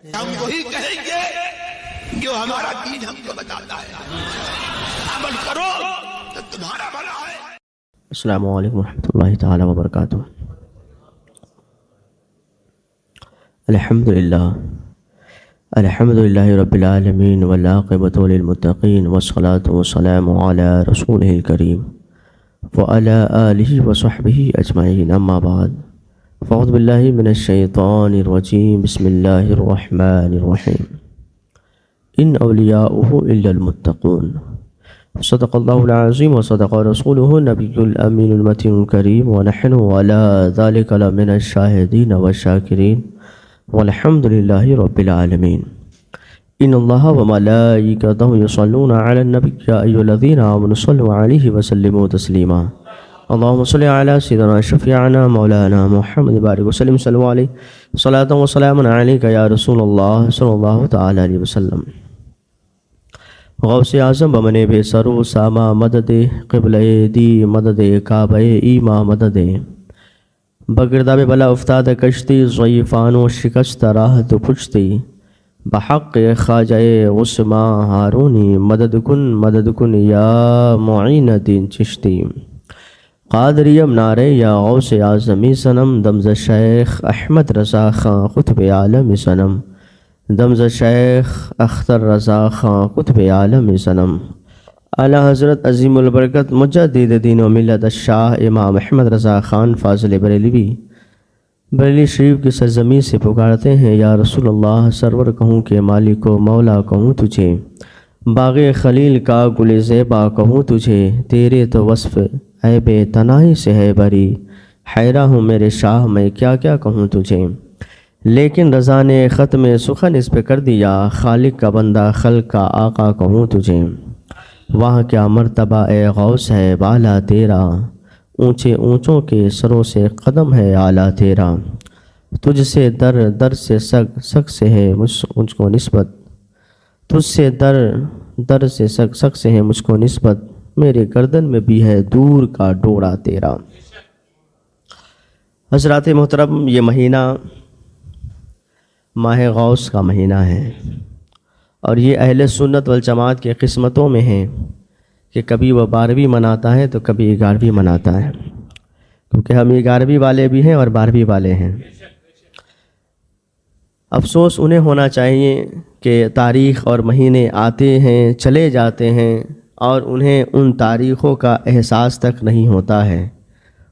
ہم وہی کہیں گے جو ہمارا دین ہم کو بتاتا ہے، عمل کرو تو تمہارا بھلا ہے۔ السلام علیکم ورحمۃ اللہ تعالی وبرکاتہ۔ الحمد للہ رب العالمین والعاقبۃ للمتقین والصلاة والسلام علی رسولہ الکریم وعلی آلہ وصحبہ اجمعین، اما بعد فاعوذ باللہ من الشیطان الرجیم، بسم اللہ الرحمن الرحیم۔ ان اولیاؤہ الا المتقون، صدق اللہ العظیم وصدق رسولہ النبی الامین المتین الکریم، ونحن علی ذلک لمن الشاہدین والشاکرین والحمد للہ رب العالمین۔ ان اللہ وملائکتہ یصلون علی النبی یا ایھا الذین آمنوا صلوا علیہ وسلموا تسلیما۔ اللہم صل علی سیدنا شفیعنا مولانا محمد بارک وسلم، صلوا علیہ صلاۃ و سلام علیک یا رسول اللہ صلی اللہ تعالی علیہ وسلم۔ غوث اعظم بمن بے سرو ساما مدد قبلہ دی مدد کعبہ ایما مدد، بگردہ بلا افتاد کشتی ضعیفان و شکست راہ تو پچھتی، بحق خواجہ عثما ہارونی مدد کن یا معین دین چشتی۔ قادریم نعرے یا غوث اعظمی صنم، دمز شیخ احمد رضا خاں قطب عالم صنم، دمز شیخ اختر رضا خاں قطب عالم صنم۔ اعلیٰ حضرت عظیم البرکت مجدد دین و ملت الشاہ امام احمد رضا خان فاضل بریلوی بریلی شریف کی سرزمین سے پکارتے ہیں، یا رسول اللہ سرور کہوں کہ مالک و مولا کہوں تجھے، باغ خلیل کا گل زیبا کہوں تجھے، تیرے تو وصف عیب تناہی سے ہے بری، حیرہ ہوں میرے شاہ میں کیا کیا کہوں تجھے۔ لیکن رضا نے ختم سخن اس پہ کر دیا، خالق کا بندہ خلق کا آقا کہوں تجھے۔ وہاں کیا مرتبہ اے غوث ہے بالا تیرا، اونچے اونچوں کے سروں سے قدم ہے اعلیٰ تیرا، تجھ سے در سے سگ سے ہے مجھ کو نسبت، تجھ سے در سے سگ سے ہے مجھ کو نسبت، میرے گردن میں بھی ہے دور کا ڈوڑا تیرا۔ حضرات محترم، یہ مہینہ ماہ غوث کا مہینہ ہے، اور یہ اہل سنت والجماعت کے قسمتوں میں ہے کہ کبھی وہ 12ویں مناتا ہے تو کبھی 11ویں مناتا ہے، کیونکہ ہم 11ویں والے بھی ہیں اور 12ویں والے ہیں۔ افسوس انہیں ہونا چاہیے کہ تاریخ اور مہینے آتے ہیں چلے جاتے ہیں اور انہیں ان تاریخوں کا احساس تک نہیں ہوتا ہے،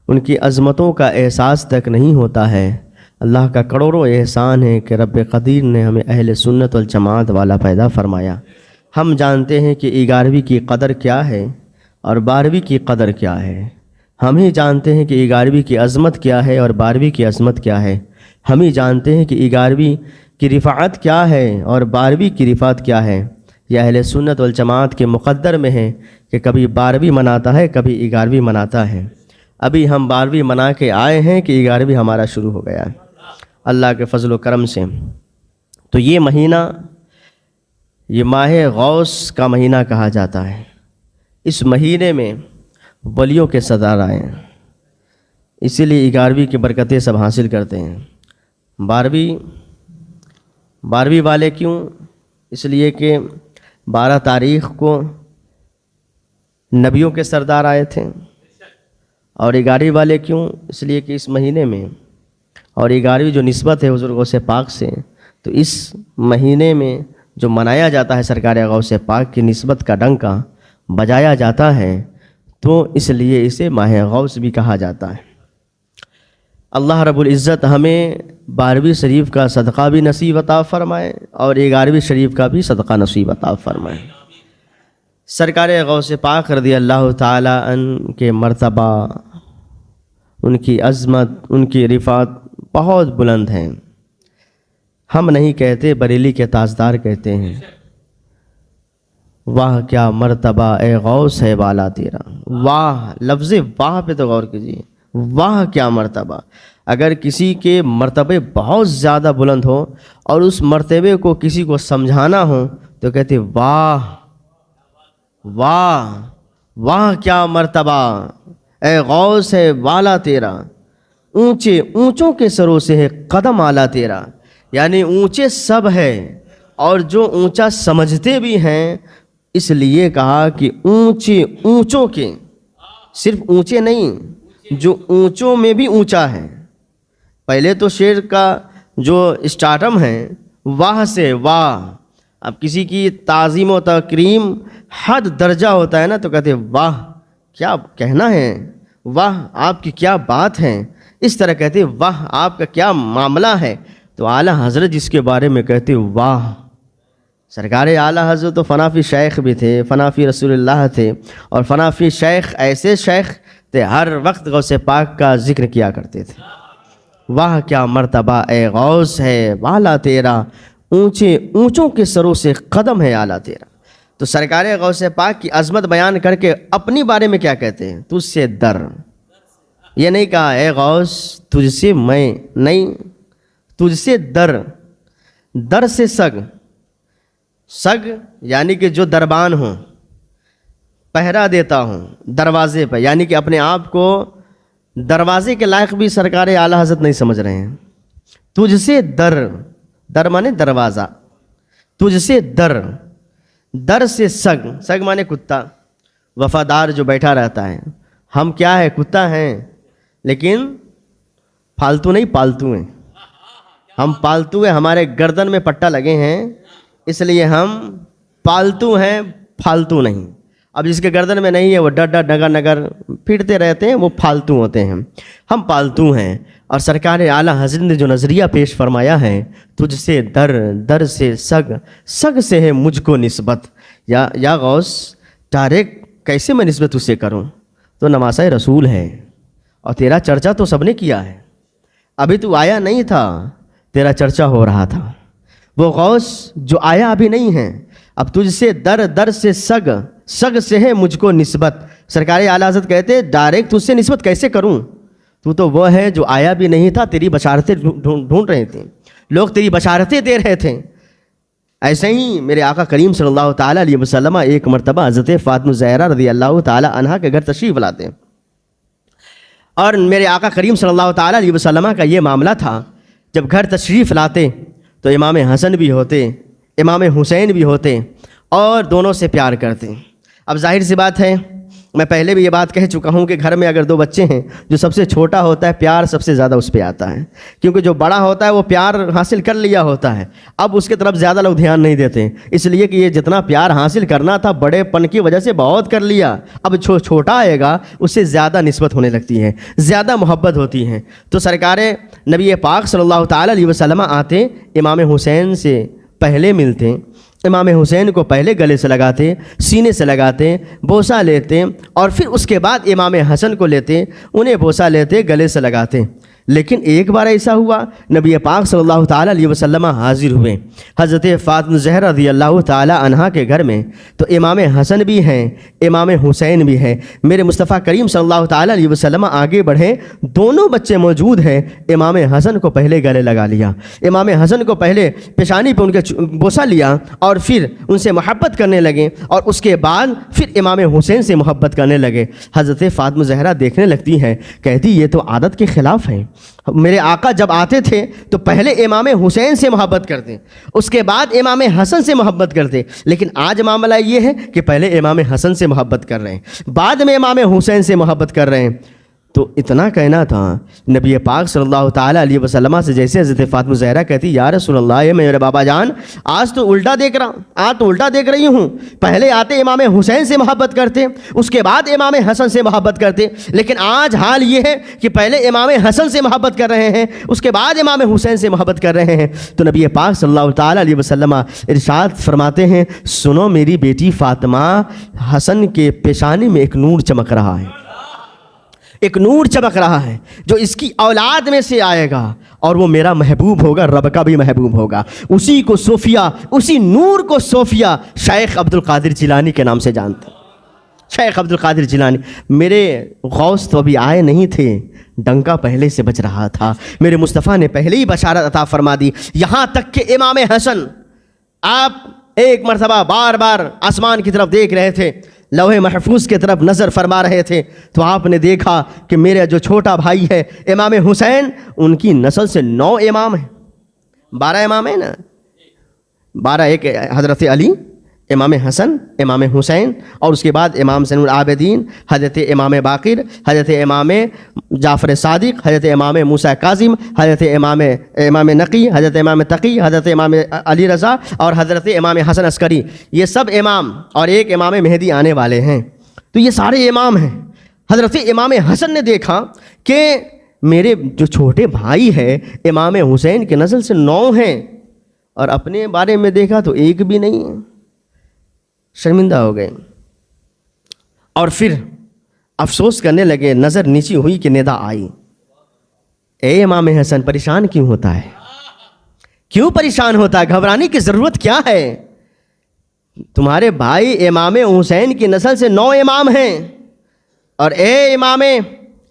ان کی عظمتوں کا احساس تک نہیں ہوتا ہے۔ اللہ کا کروڑوں احسان ہے کہ رب قدیر نے ہمیں اہل سنت والجماعت والا پیدا فرمایا۔ ہم جانتے ہیں کہ 11ویں کی قدر کیا ہے اور 12ویں کی قدر کیا ہے، ہم ہی جانتے ہیں کہ 11ویں کی عظمت کیا ہے اور 12ویں کی عظمت کیا ہے، ہم ہی جانتے ہیں کہ 11ویں کی رفعت کیا ہے اور 12ویں کی رفعت کیا ہے۔ یہ اہل سنت والجماعت کے مقدر میں ہے کہ کبھی 12ویں مناتا ہے کبھی 11ویں مناتا ہے۔ ابھی ہم 12ویں منا کے آئے ہیں کہ 11ویں ہمارا شروع ہو گیا ہے اللہ کے فضل و کرم سے۔ تو یہ مہینہ، یہ ماہ غوث کا مہینہ کہا جاتا ہے۔ اس مہینے میں ولیوں کے سردار آئے ہیں، اسی لیے 11ویں کی برکتیں سب حاصل کرتے ہیں۔ 12ویں والے کیوں؟ اس لیے کہ 12 تاریخ کو نبیوں کے سردار آئے تھے، اور 11ویں والے کیوں؟ اس لیے کہ اس مہینے میں، اور 11ویں جو نسبت ہے حضور غوث پاک سے، تو اس مہینے میں جو منایا جاتا ہے سرکار غوث پاک کی نسبت کا ڈنکا بجایا جاتا ہے، تو اس لیے اسے ماہ غوث بھی کہا جاتا ہے۔ اللہ رب العزت ہمیں 12ویں شریف کا صدقہ بھی نصیب عطا فرمائے اور 11ویں شریف کا بھی صدقہ نصیب عطا فرمائے۔ سرکار غوث پاک رضی اللہ تعالی عنہ کے مرتبہ، ان کی عظمت، ان کی رفعت بہت بلند ہیں۔ ہم نہیں کہتے، بریلی کے تاجدار کہتے ہیں، واہ کیا مرتبہ اے غوث ہے بالا تیرا۔ واہ، لفظ واہ پہ تو غور کیجیے، واہ کیا مرتبہ۔ اگر کسی کے مرتبے بہت زیادہ بلند ہو اور اس مرتبے کو کسی کو سمجھانا ہو تو کہتے واہ واہ واہ کیا مرتبہ اے غوث ہے بالا تیرا، اونچے اونچوں کے سروں سے ہے قدم اعلیٰ تیرا۔ یعنی اونچے سب ہے، اور جو اونچا سمجھتے بھی ہیں، اس لیے کہا کہ اونچے اونچوں کے، صرف اونچے نہیں، جو اونچوں میں بھی اونچا ہے۔ پہلے تو شعر کا جو اسٹارٹم ہے واہ سے واہ، اب کسی کی تعظیم و تکریم حد درجہ ہوتا ہے نا تو کہتے ہیں واہ کیا کہنا ہے، واہ آپ کی کیا بات ہے، اس طرح کہتے ہیں واہ آپ کا کیا معاملہ ہے۔ تو اعلیٰ حضرت جس کے بارے میں کہتے ہیں واہ، سرکار اعلیٰ حضرت تو فنافی شیخ بھی تھے، فنافی رسول اللہ تھے، اور فنافی شیخ ایسے شیخ تھے ہر وقت غوث پاک کا ذکر کیا کرتے تھے۔ واہ کیا مرتبہ اے غوث ہے والا تیرا، اونچے اونچوں کے سروں سے قدم ہے اعلیٰ تیرا۔ تو سرکار غوث پاک کی عظمت بیان کر کے اپنی بارے میں کیا کہتے ہیں؟ تجھ سے در، یہ نہیں کہا اے غوث تجھ سے میں نہیں، تجھ سے در، در سے سگ، سگ یعنی کہ جو دربان ہوں، پہرا دیتا ہوں دروازے پہ، یعنی کہ اپنے آپ کو دروازے کے لائق بھی سرکار اعلیٰ حضرت نہیں سمجھ رہے ہیں۔ تجھ سے در، در مانے دروازہ، تجھ سے در، در سے سگ، سگ مانے کتا، وفادار جو بیٹھا رہتا ہے۔ ہم کیا ہے؟ کتا ہیں، لیکن پالتو نہیں، پالتو ہیں ہم، پالتو ہیں، ہمارے گردن میں پٹا لگے ہیں، اس لیے ہم پالتو ہیں، پھالتو نہیں۔ اب جس کے گردن میں نہیں ہے وہ ڈر ڈر نگر نگر پھرتے رہتے ہیں، وہ پھالتو ہوتے ہیں، ہم پالتو ہیں۔ اور سرکار اعلیٰ حضرت نے جو نظریہ پیش فرمایا ہے، تجھ سے در، در سے سگ، سگ سے ہے مجھ کو نسبت، یا غوث ڈائریکٹ کیسے میں نسبت اس سے کروں؟ تو نواسۂ رسول ہے، اور تیرا چرچا تو سب نے کیا ہے، ابھی تو آیا نہیں تھا تیرا چرچا ہو رہا تھا۔ وہ غوث جو آیا ابھی نہیں ہے، اب تجھ سے در، در سے سگ، سگ سے ہے مجھ کو نسبت۔ سرکار اعلیٰ حضرت کہتے ڈائریکٹ تجھ سے نسبت کیسے کروں؟ تو وہ ہے جو آیا بھی نہیں تھا، تیری بشارتیں ڈھونڈ رہے تھے، لوگ تیری بشارتیں دے رہے تھے۔ ایسے ہی میرے آقا کریم صلی اللہ تعالیٰ علیہ وسلم ایک مرتبہ حضرت فاطمہ زہرا رضی اللہ تعالیٰ عنہا کے گھر تشریف لاتے، اور میرے آقا کریم صلی اللہ تعالیٰ علیہ وسلم کا یہ معاملہ تھا، جب گھر تشریف لاتے تو امام حسن بھی ہوتے، امام حسین بھی ہوتے، اور دونوں سے پیار کرتے۔ اب ظاہر سی بات ہے، میں پہلے بھی یہ بات کہہ چکا ہوں کہ گھر میں اگر دو بچے ہیں، جو سب سے چھوٹا ہوتا ہے پیار سب سے زیادہ اس پہ آتا ہے، کیونکہ جو بڑا ہوتا ہے وہ پیار حاصل کر لیا ہوتا ہے، اب اس کے طرف زیادہ لوگ دھیان نہیں دیتے، اس لیے کہ یہ جتنا پیار حاصل کرنا تھا بڑے پن کی وجہ سے بہت کر لیا، اب چھوٹا آئے گا اس سے زیادہ نسبت ہونے لگتی ہے، زیادہ محبت ہوتی ہے۔ تو سرکار نبی پاک صلی اللہ تعالیٰ علیہ وسلم آتے، امام حسین سے پہلے ملتے، امام حسین کو پہلے گلے سے لگاتے، سینے سے لگاتے، بوسہ لیتے، اور پھر اس کے بعد امام حسن کو لیتے، انہیں بوسہ لیتے، گلے سے لگاتے۔ لیکن ایک بار ایسا ہوا، نبی پاک صلی اللہ تعالیٰ علیہ وسلم حاضر ہوئے حضرت فاطمہ زہرا رضی اللہ تعالیٰ عنہا کے گھر میں، تو امام حسن بھی ہیں، امام حسین بھی ہیں۔ میرے مصطفیٰ کریم صلی اللہ تعالیٰ علیہ وسلم آگے بڑھے، دونوں بچے موجود ہیں، امام حسن کو پہلے گلے لگا لیا، امام حسن کو پہلے پیشانی پہ ان کے بوسہ لیا، اور پھر ان سے محبت کرنے لگے، اور اس کے بعد پھر امام حسین سے محبت کرنے لگے۔ حضرت فاطمہ زہرا دیکھنے لگتی ہیں، کہتی یہ تو عادت کے خلاف ہے، میرے آقا جب آتے تھے تو پہلے امام حسین سے محبت کرتے، اس کے بعد امام حسن سے محبت کرتے، لیکن آج معاملہ یہ ہے کہ پہلے امام حسن سے محبت کر رہے ہیں، بعد میں امام حسین سے محبت کر رہے ہیں۔ تو اتنا کہنا تھا نبی پاک صلی اللہ تعالیٰ علیہ وسلم سے، جیسے حضرت فاطمہ زہرا کہتی یا رسول اللہ، یہ میرے بابا جان آج تو الٹا دیکھ رہا ہوں، آج تو الٹا دیکھ رہی ہوں، پہلے آتے امام حسین سے محبت کرتے، اس کے بعد امام حسن سے محبت کرتے، لیکن آج حال یہ ہے کہ پہلے امام حسن سے محبت کر رہے ہیں، اس کے بعد امام حسین سے محبت کر رہے ہیں۔ تو نبی پاک صلی اللہ تعالیٰ علیہ وسلم ارشاد فرماتے ہیں، سنو میری بیٹی فاطمہ، حسن کے پیشانی میں ایک نور چمک رہا ہے، ایک نور چمک رہا ہے جو اس کی اولاد میں سے آئے گا، اور وہ میرا محبوب ہوگا، رب کا بھی محبوب ہوگا۔ اسی کو صوفیہ، اسی نور کو صوفیہ شیخ عبد القادر جیلانی کے نام سے جانتے ہیں۔ شیخ عبد القادر جیلانی، میرے غوث تو ابھی آئے نہیں تھے، ڈنکا پہلے سے بج رہا تھا، میرے مصطفیٰ نے پہلے ہی بشارت عطا فرما دی، یہاں تک کہ امام حسن آپ ایک مرتبہ بار بار آسمان کی طرف دیکھ رہے تھے، لوح محفوظ کی طرف نظر فرما رہے تھے، تو آپ نے دیکھا کہ میرا جو چھوٹا بھائی ہے امام حسین، ان کی نسل سے 9 امام ہیں، 12 امام ہیں نا، 12 ایک حضرت علی، امام حسن، امام حسین، اور اس کے بعد امام زین العابدین، حضرت امام باقر، حضرت امام جعفر صادق، حضرت امام موسیٰ کاظم، حضرت امام نقی، حضرت امام تقی، حضرت امام علی رضا اور حضرت امام حسن عسکری. یہ سب امام، اور ایک امام مہدی آنے والے ہیں. تو یہ سارے امام ہیں. حضرت امام حسن نے دیکھا کہ میرے جو چھوٹے بھائی ہے امام حسین کے نسل سے 9 ہیں، اور اپنے بارے میں دیکھا تو ایک بھی نہیں ہے. شرمندہ ہو گئے اور پھر افسوس کرنے لگے. نظر نیچی ہوئی کہ ندا آئی، اے امام حسن پریشان کیوں ہوتا ہے؟ کیوں پریشان ہوتا ہے؟ گھبرانے کی ضرورت کیا ہے؟ تمہارے بھائی امام حسین کی نسل سے 9 امام ہیں، اور اے امام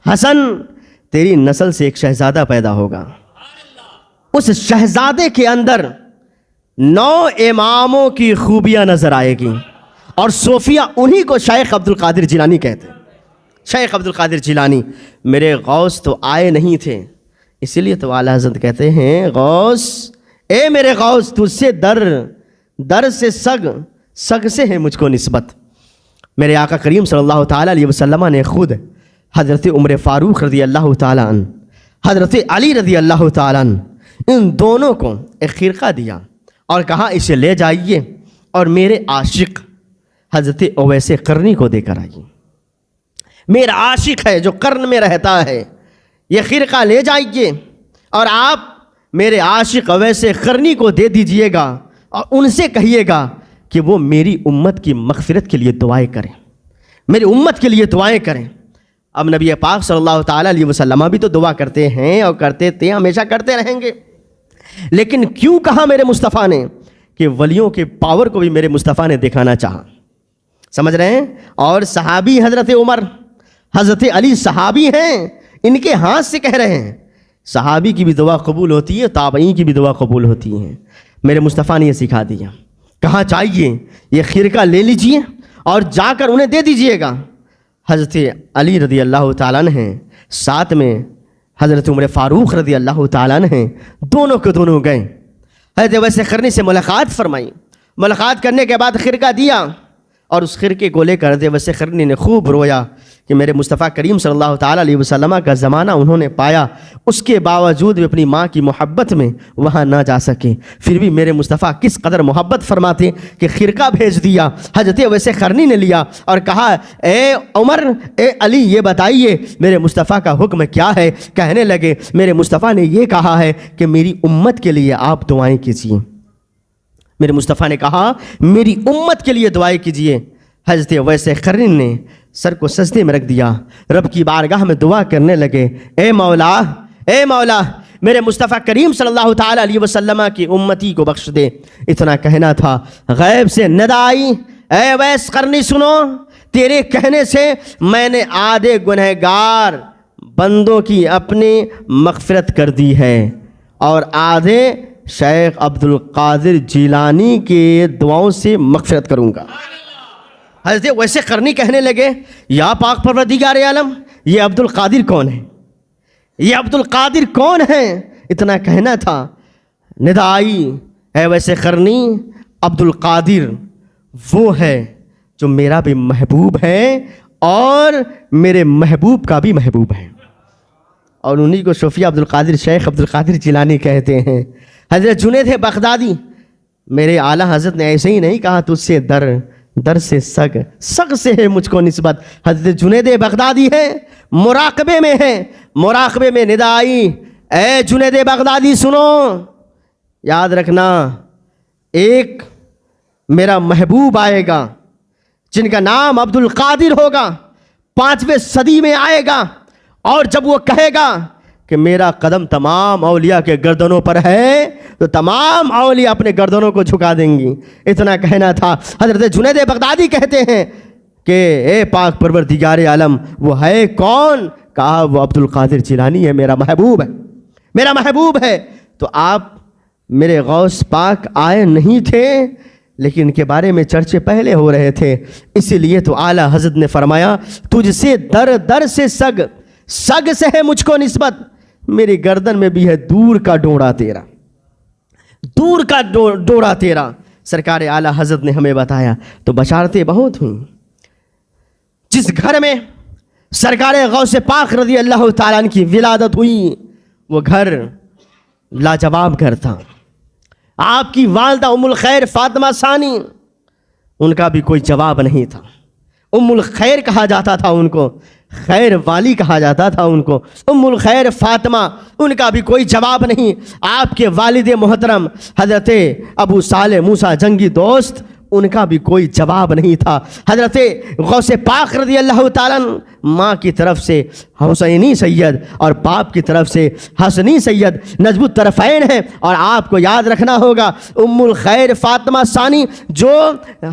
حسن تیری نسل سے ایک شہزادہ پیدا ہوگا. اس شہزادے کے اندر 9 اماموں کی خوبیاں نظر آئے گی، اور صوفیہ انہی کو شیخ عبد القادر جیلانی کہتے ہیں. شیخ عبد القادر جیلانی میرے غوث تو آئے نہیں تھے، اسی لیے تو اعلیٰ حضرت کہتے ہیں غوث اے میرے غوث تجھ سے در سے سگ سے ہے مجھ کو نسبت. میرے آقا کریم صلی اللہ تعالیٰ علیہ وسلم نے خود حضرت عمر فاروق رضی اللہ تعالیٰ عنہ، حضرت علی رضی اللہ تعالیٰ عنہ، ان دونوں کو ایک خرقہ دیا اور کہا اسے لے جائیے اور میرے عاشق حضرت اویس قرنی کو دے کر آئیے. میرا عاشق ہے جو قرن میں رہتا ہے، یہ خرقہ لے جائیے اور آپ میرے عاشق اویس قرنی کو دے دیجئے گا، اور ان سے کہیے گا کہ وہ میری امت کی مغفرت کے لیے دعائیں کریں، میری امت کے لیے دعائیں کریں. اب نبی پاک صلی اللہ تعالیٰ علیہ وسلم بھی تو دعا کرتے ہیں اور کرتے تھے، ہمیشہ کرتے رہیں گے. لیکن کیوں کہا میرے مصطفیٰ نے؟ کہ ولیوں کے پاور کو بھی میرے مصطفیٰ نے دکھانا چاہا. سمجھ رہے ہیں؟ اور صحابی حضرت عمر، حضرت علی صحابی ہیں، ان کے ہاتھ سے کہہ رہے ہیں. صحابی کی بھی دعا قبول ہوتی ہے، تابعین کی بھی دعا قبول ہوتی ہے. میرے مصطفیٰ نے یہ سکھا دیا. کہاں چاہیے یہ خرقہ لے لیجئے اور جا کر انہیں دے دیجئے گا. حضرت علی رضی اللہ تعالیٰ عنہ ہیں، ساتھ میں حضرت عمر فاروق رضی اللہ تعالیٰ عنہ ہیں، دونوں کے دونوں گئے. حضرت اویس قرنی سے ملاقات فرمائی. ملاقات کرنے کے بعد خرقہ دیا، اور اس خرقے کو لے کر حضرت اویس قرنی نے خوب رویا کہ میرے مصطفیٰ کریم صلی اللہ تعالیٰ علیہ وسلم کا زمانہ انہوں نے پایا، اس کے باوجود بھی اپنی ماں کی محبت میں وہاں نہ جا سکے. پھر بھی میرے مصطفیٰ کس قدر محبت فرماتے کہ خرقہ بھیج دیا. حضرت اویس قرنی نے لیا اور کہا اے عمر، اے علی، یہ بتائیے میرے مصطفیٰ کا حکم کیا ہے؟ کہنے لگے میرے مصطفیٰ نے یہ کہا ہے کہ میری امت کے لیے آپ دعائیں کیجیے. میرے مصطفیٰ نے کہا میری امت کے لیے دعائیں کیجیے. حضرت اویس قرنی نے سر کو سجدے میں رکھ دیا، رب کی بارگاہ میں دعا کرنے لگے، اے مولا میرے مصطفیٰ کریم صلی اللہ تعالیٰ علیہ وسلم کی امتی کو بخش دے. اتنا کہنا تھا، غیب سے ندا آئی، اے اویس قرنی سنو، تیرے کہنے سے میں نے آدھے گنہگار بندوں کی اپنی مغفرت کر دی ہے، اور آدھے شیخ عبد القادر جیلانی کے دعاؤں سے مغفرت کروں گا. حضرت اویس قرنی کہنے لگے یا پاک پروردگار عالم، یہ عبد القادر کون ہے؟ یہ عبد القادر کون ہے؟ اتنا کہنا تھا، ندا آئی، اے اویس قرنی، عبد القادر وہ ہے جو میرا بھی محبوب ہے اور میرے محبوب کا بھی محبوب ہے. اور انہی کو صوفیہ عبد القادر، شیخ عبد القادر جیلانی کہتے ہیں. حضرت جنید بغدادی، میرے اعلیٰ حضرت نے ایسے ہی نہیں کہا تجھ سے در سے سگ سے ہے مجھ کو نسبت. حضرت جنید بغدادی ہے، مراقبے میں ہے، مراقبے میں ندا آئی، اے جنید بغدادی سنو، یاد رکھنا ایک میرا محبوب آئے گا جن کا نام عبد القادر ہوگا، 5ویں صدی میں آئے گا، اور جب وہ کہے گا کہ میرا قدم تمام اولیاء کے گردنوں پر ہے تو تمام اولیاء اپنے گردنوں کو جھکا دیں گی. اتنا کہنا تھا. حضرت جنید بغدادی کہتے ہیں کہ اے پاک پروردگار عالم وہ ہے کون؟ کہا وہ عبد القادر جیلانی ہے، میرا محبوب ہے، میرا محبوب ہے. تو آپ میرے غوث پاک آئے نہیں تھے، لیکن ان کے بارے میں چرچے پہلے ہو رہے تھے، اسی لیے تو اعلیٰ حضرت نے فرمایا تجھ سے در سے سگ سے ہے مجھ کو نسبت، میری گردن میں بھی ہے دور کا ڈونڈا تیرا. دور کا ڈورا تیرا، سرکار اعلیٰ حضرت نے ہمیں بتایا تو بشارتیں بہت ہوئیں۔ جس گھر میں سرکار غوث پاک رضی اللہ تعالیٰ عنہ کی ولادت ہوئی وہ گھر لاجواب گھر تھا۔ آپ کی والدہ ام الخیر فاطمہ ثانی، ان کا بھی کوئی جواب نہیں تھا۔ ام الخیر کہا جاتا تھا ان کو، خیر والی کہا جاتا تھا ان کو، ام الخیر فاطمہ، ان کا بھی کوئی جواب نہیں۔ آپ کے والد محترم حضرت ابو صالح موسیٰ جنگی دوست، ان کا بھی کوئی جواب نہیں تھا۔ حضرت غوث پاک رضی اللہ تعالیٰ ماں کی طرف سے حسینی سید اور باپ کی طرف سے حسنی سید نجب الطرفین ہیں، اور آپ کو یاد رکھنا ہوگا ام الخیر فاطمہ ثانی جو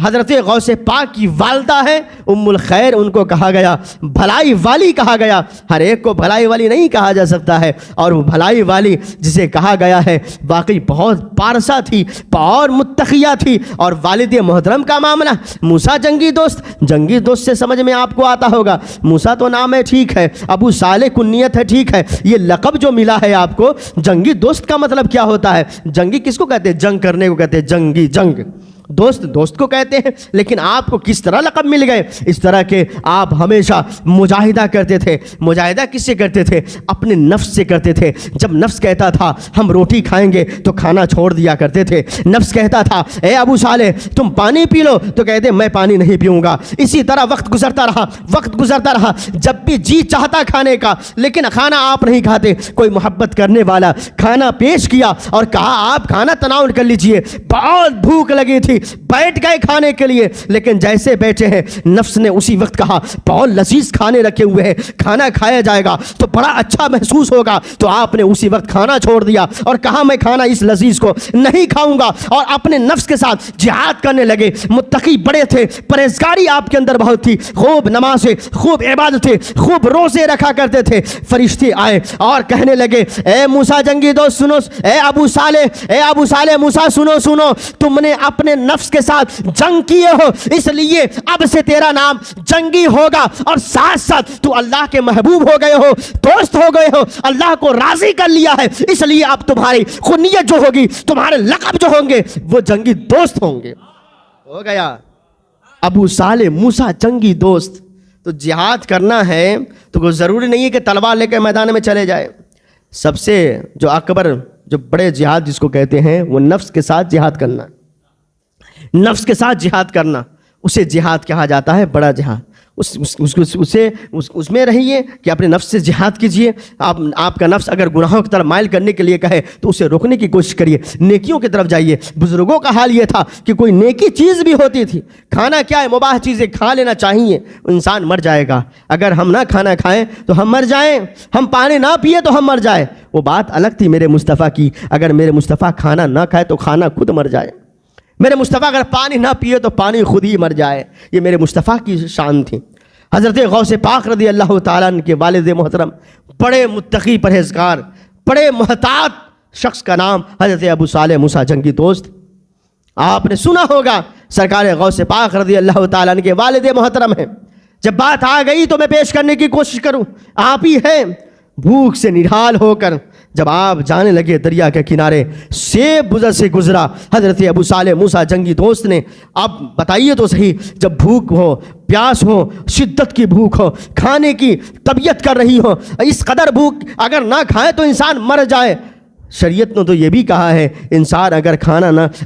حضرت غوث پاک کی والدہ ہے، ام الخیر ان کو کہا گیا بھلائی والی کہا گیا۔ ہر ایک کو بھلائی والی نہیں کہا جا سکتا ہے، اور وہ بھلائی والی جسے کہا گیا ہے واقعی بہت پارسا تھی اور متقیہ تھی۔ اور والد محترم کا معاملہ موسیٰ جنگی دوست سے سمجھ میں آپ کو آتا ہوگا، موسیٰ تو نام ہے ٹھیک ہے، ابو صالح کنیت ہے ٹھیک ہے، یہ لقب جو ملا ہے آپ کو جنگی دوست کا مطلب کیا ہوتا ہے؟ جنگی کس کو کہتے ہیں؟ جنگ کرنے کو کہتے ہیں جنگی، جنگ دوست کو کہتے ہیں۔ لیکن آپ کو کس طرح لقب مل گئے؟ اس طرح کہ آپ ہمیشہ مجاہدہ کرتے تھے۔ مجاہدہ کس سے کرتے تھے؟ اپنے نفس سے کرتے تھے۔ جب نفس کہتا تھا ہم روٹی کھائیں گے تو کھانا چھوڑ دیا کرتے تھے۔ نفس کہتا تھا اے ابو صالح تم پانی پی لو تو کہتے میں پانی نہیں پیوں گا۔ اسی طرح وقت گزرتا رہا، جب بھی جی چاہتا کھانے کا لیکن کھانا آپ نہیں کھاتے۔ کوئی محبت کرنے والا کھانا پیش کیا اور کہا آپ کھانا تناول کر لیجئے، بہت بھوک لگی تھی، بیٹھ گئے کھانے کے لیے، لیکن جیسے بیٹھے ہیں نفس نے اسی وقت کہا بہت لذیذ کھانے رکھے ہوئے ہیں، کھانا کھایا جائے گا تو بڑا اچھا محسوس ہوگا، تو آپ نے اسی وقت کھانا چھوڑ دیا اور کہا میں کھانا اس لذیذ کو نہیں کھاؤں گا، اور اپنے نفس کے ساتھ جہاد کرنے لگے۔ متقی بڑے تھے، پرہیزگاری آپ کے اندر بہت تھی، خوب نمازیں، خوب عبادتیں، خوب روزے رکھا کرتے تھے۔ فرشتے آئے اور کہنے لگے اے موسیٰ جنگی دوست سنو، اے ابو صالح موسیٰ سنو، تم نے اپنے نفس کے ساتھ جنگ کیے ہو، اس لیے اب سے تیرا نام جنگی ہوگا، اور ساتھ ساتھ تو اللہ کے محبوب ہو گئے ہو، دوست ہو گئے ہو، اللہ کو راضی کر لیا ہے، اس لیے اب تمہاری خنیت جو ہوگی، تمہارے لقب جو ہوں گے وہ جنگی دوست ہوں گے۔ ہو گیا ابو صالح موسیٰ جنگی دوست۔ تو جہاد کرنا ہے تو کوئی ضروری نہیں ہے کہ تلوار لے کے میدان میں چلے جائے۔ سب سے جو اکبر جو بڑے جہاد جس کو کہتے ہیں وہ نفس کے ساتھ جہاد کرنا، نفس کے ساتھ جہاد کرنا، اسے جہاد کہا جاتا ہے، بڑا جہاد۔ اس میں رہیے کہ اپنے نفس سے جہاد کیجئے۔ آپ کا نفس اگر گناہوں کی طرف مائل کرنے کے لیے کہے تو اسے روکنے کی کوشش کریے، نیکیوں کی طرف جائیے۔ بزرگوں کا حال یہ تھا کہ کوئی نیکی چیز بھی ہوتی تھی، کھانا کیا ہے مباح چیزیں کھا لینا چاہیے، انسان مر جائے گا اگر ہم نہ کھانا کھائیں تو ہم مر جائیں، ہم پانی نہ پیے تو ہم مر جائیں، وہ بات الگ تھی میرے مصطفیٰ کی۔ اگر میرے مصطفیٰ کھانا نہ کھائے تو کھانا خود مر جائے، میرے مصطفیٰ اگر پانی نہ پیے تو پانی خود ہی مر جائے، یہ میرے مصطفیٰ کی شان تھی۔ حضرت غوث پاک رضی اللہ تعالیٰ عنہ کے والد محترم بڑے متقی پرہیزگار بڑے محتاط شخص کا نام حضرت ابو صالح موسیٰ جنگی دوست۔ آپ نے سنا ہوگا سرکار غوث پاک رضی اللہ تعالیٰ عنہ کے والد محترم ہیں۔ جب بات آ گئی تو میں پیش کرنے کی کوشش کروں، آپ ہی ہیں۔ بھوک سے نڈھال ہو کر جب آپ جانے لگے دریا کے کنارے، سیب بزر سے گزرا حضرت ابو صالح موسیٰ جنگی دوست نے۔ اب بتائیے تو صحیح، جب بھوک ہو، پیاس ہو، شدت کی بھوک ہو، کھانے کی طبیعت کر رہی ہو، اس قدر بھوک اگر نہ کھائے تو انسان مر جائے۔ شریعت نے تو یہ بھی کہا ہے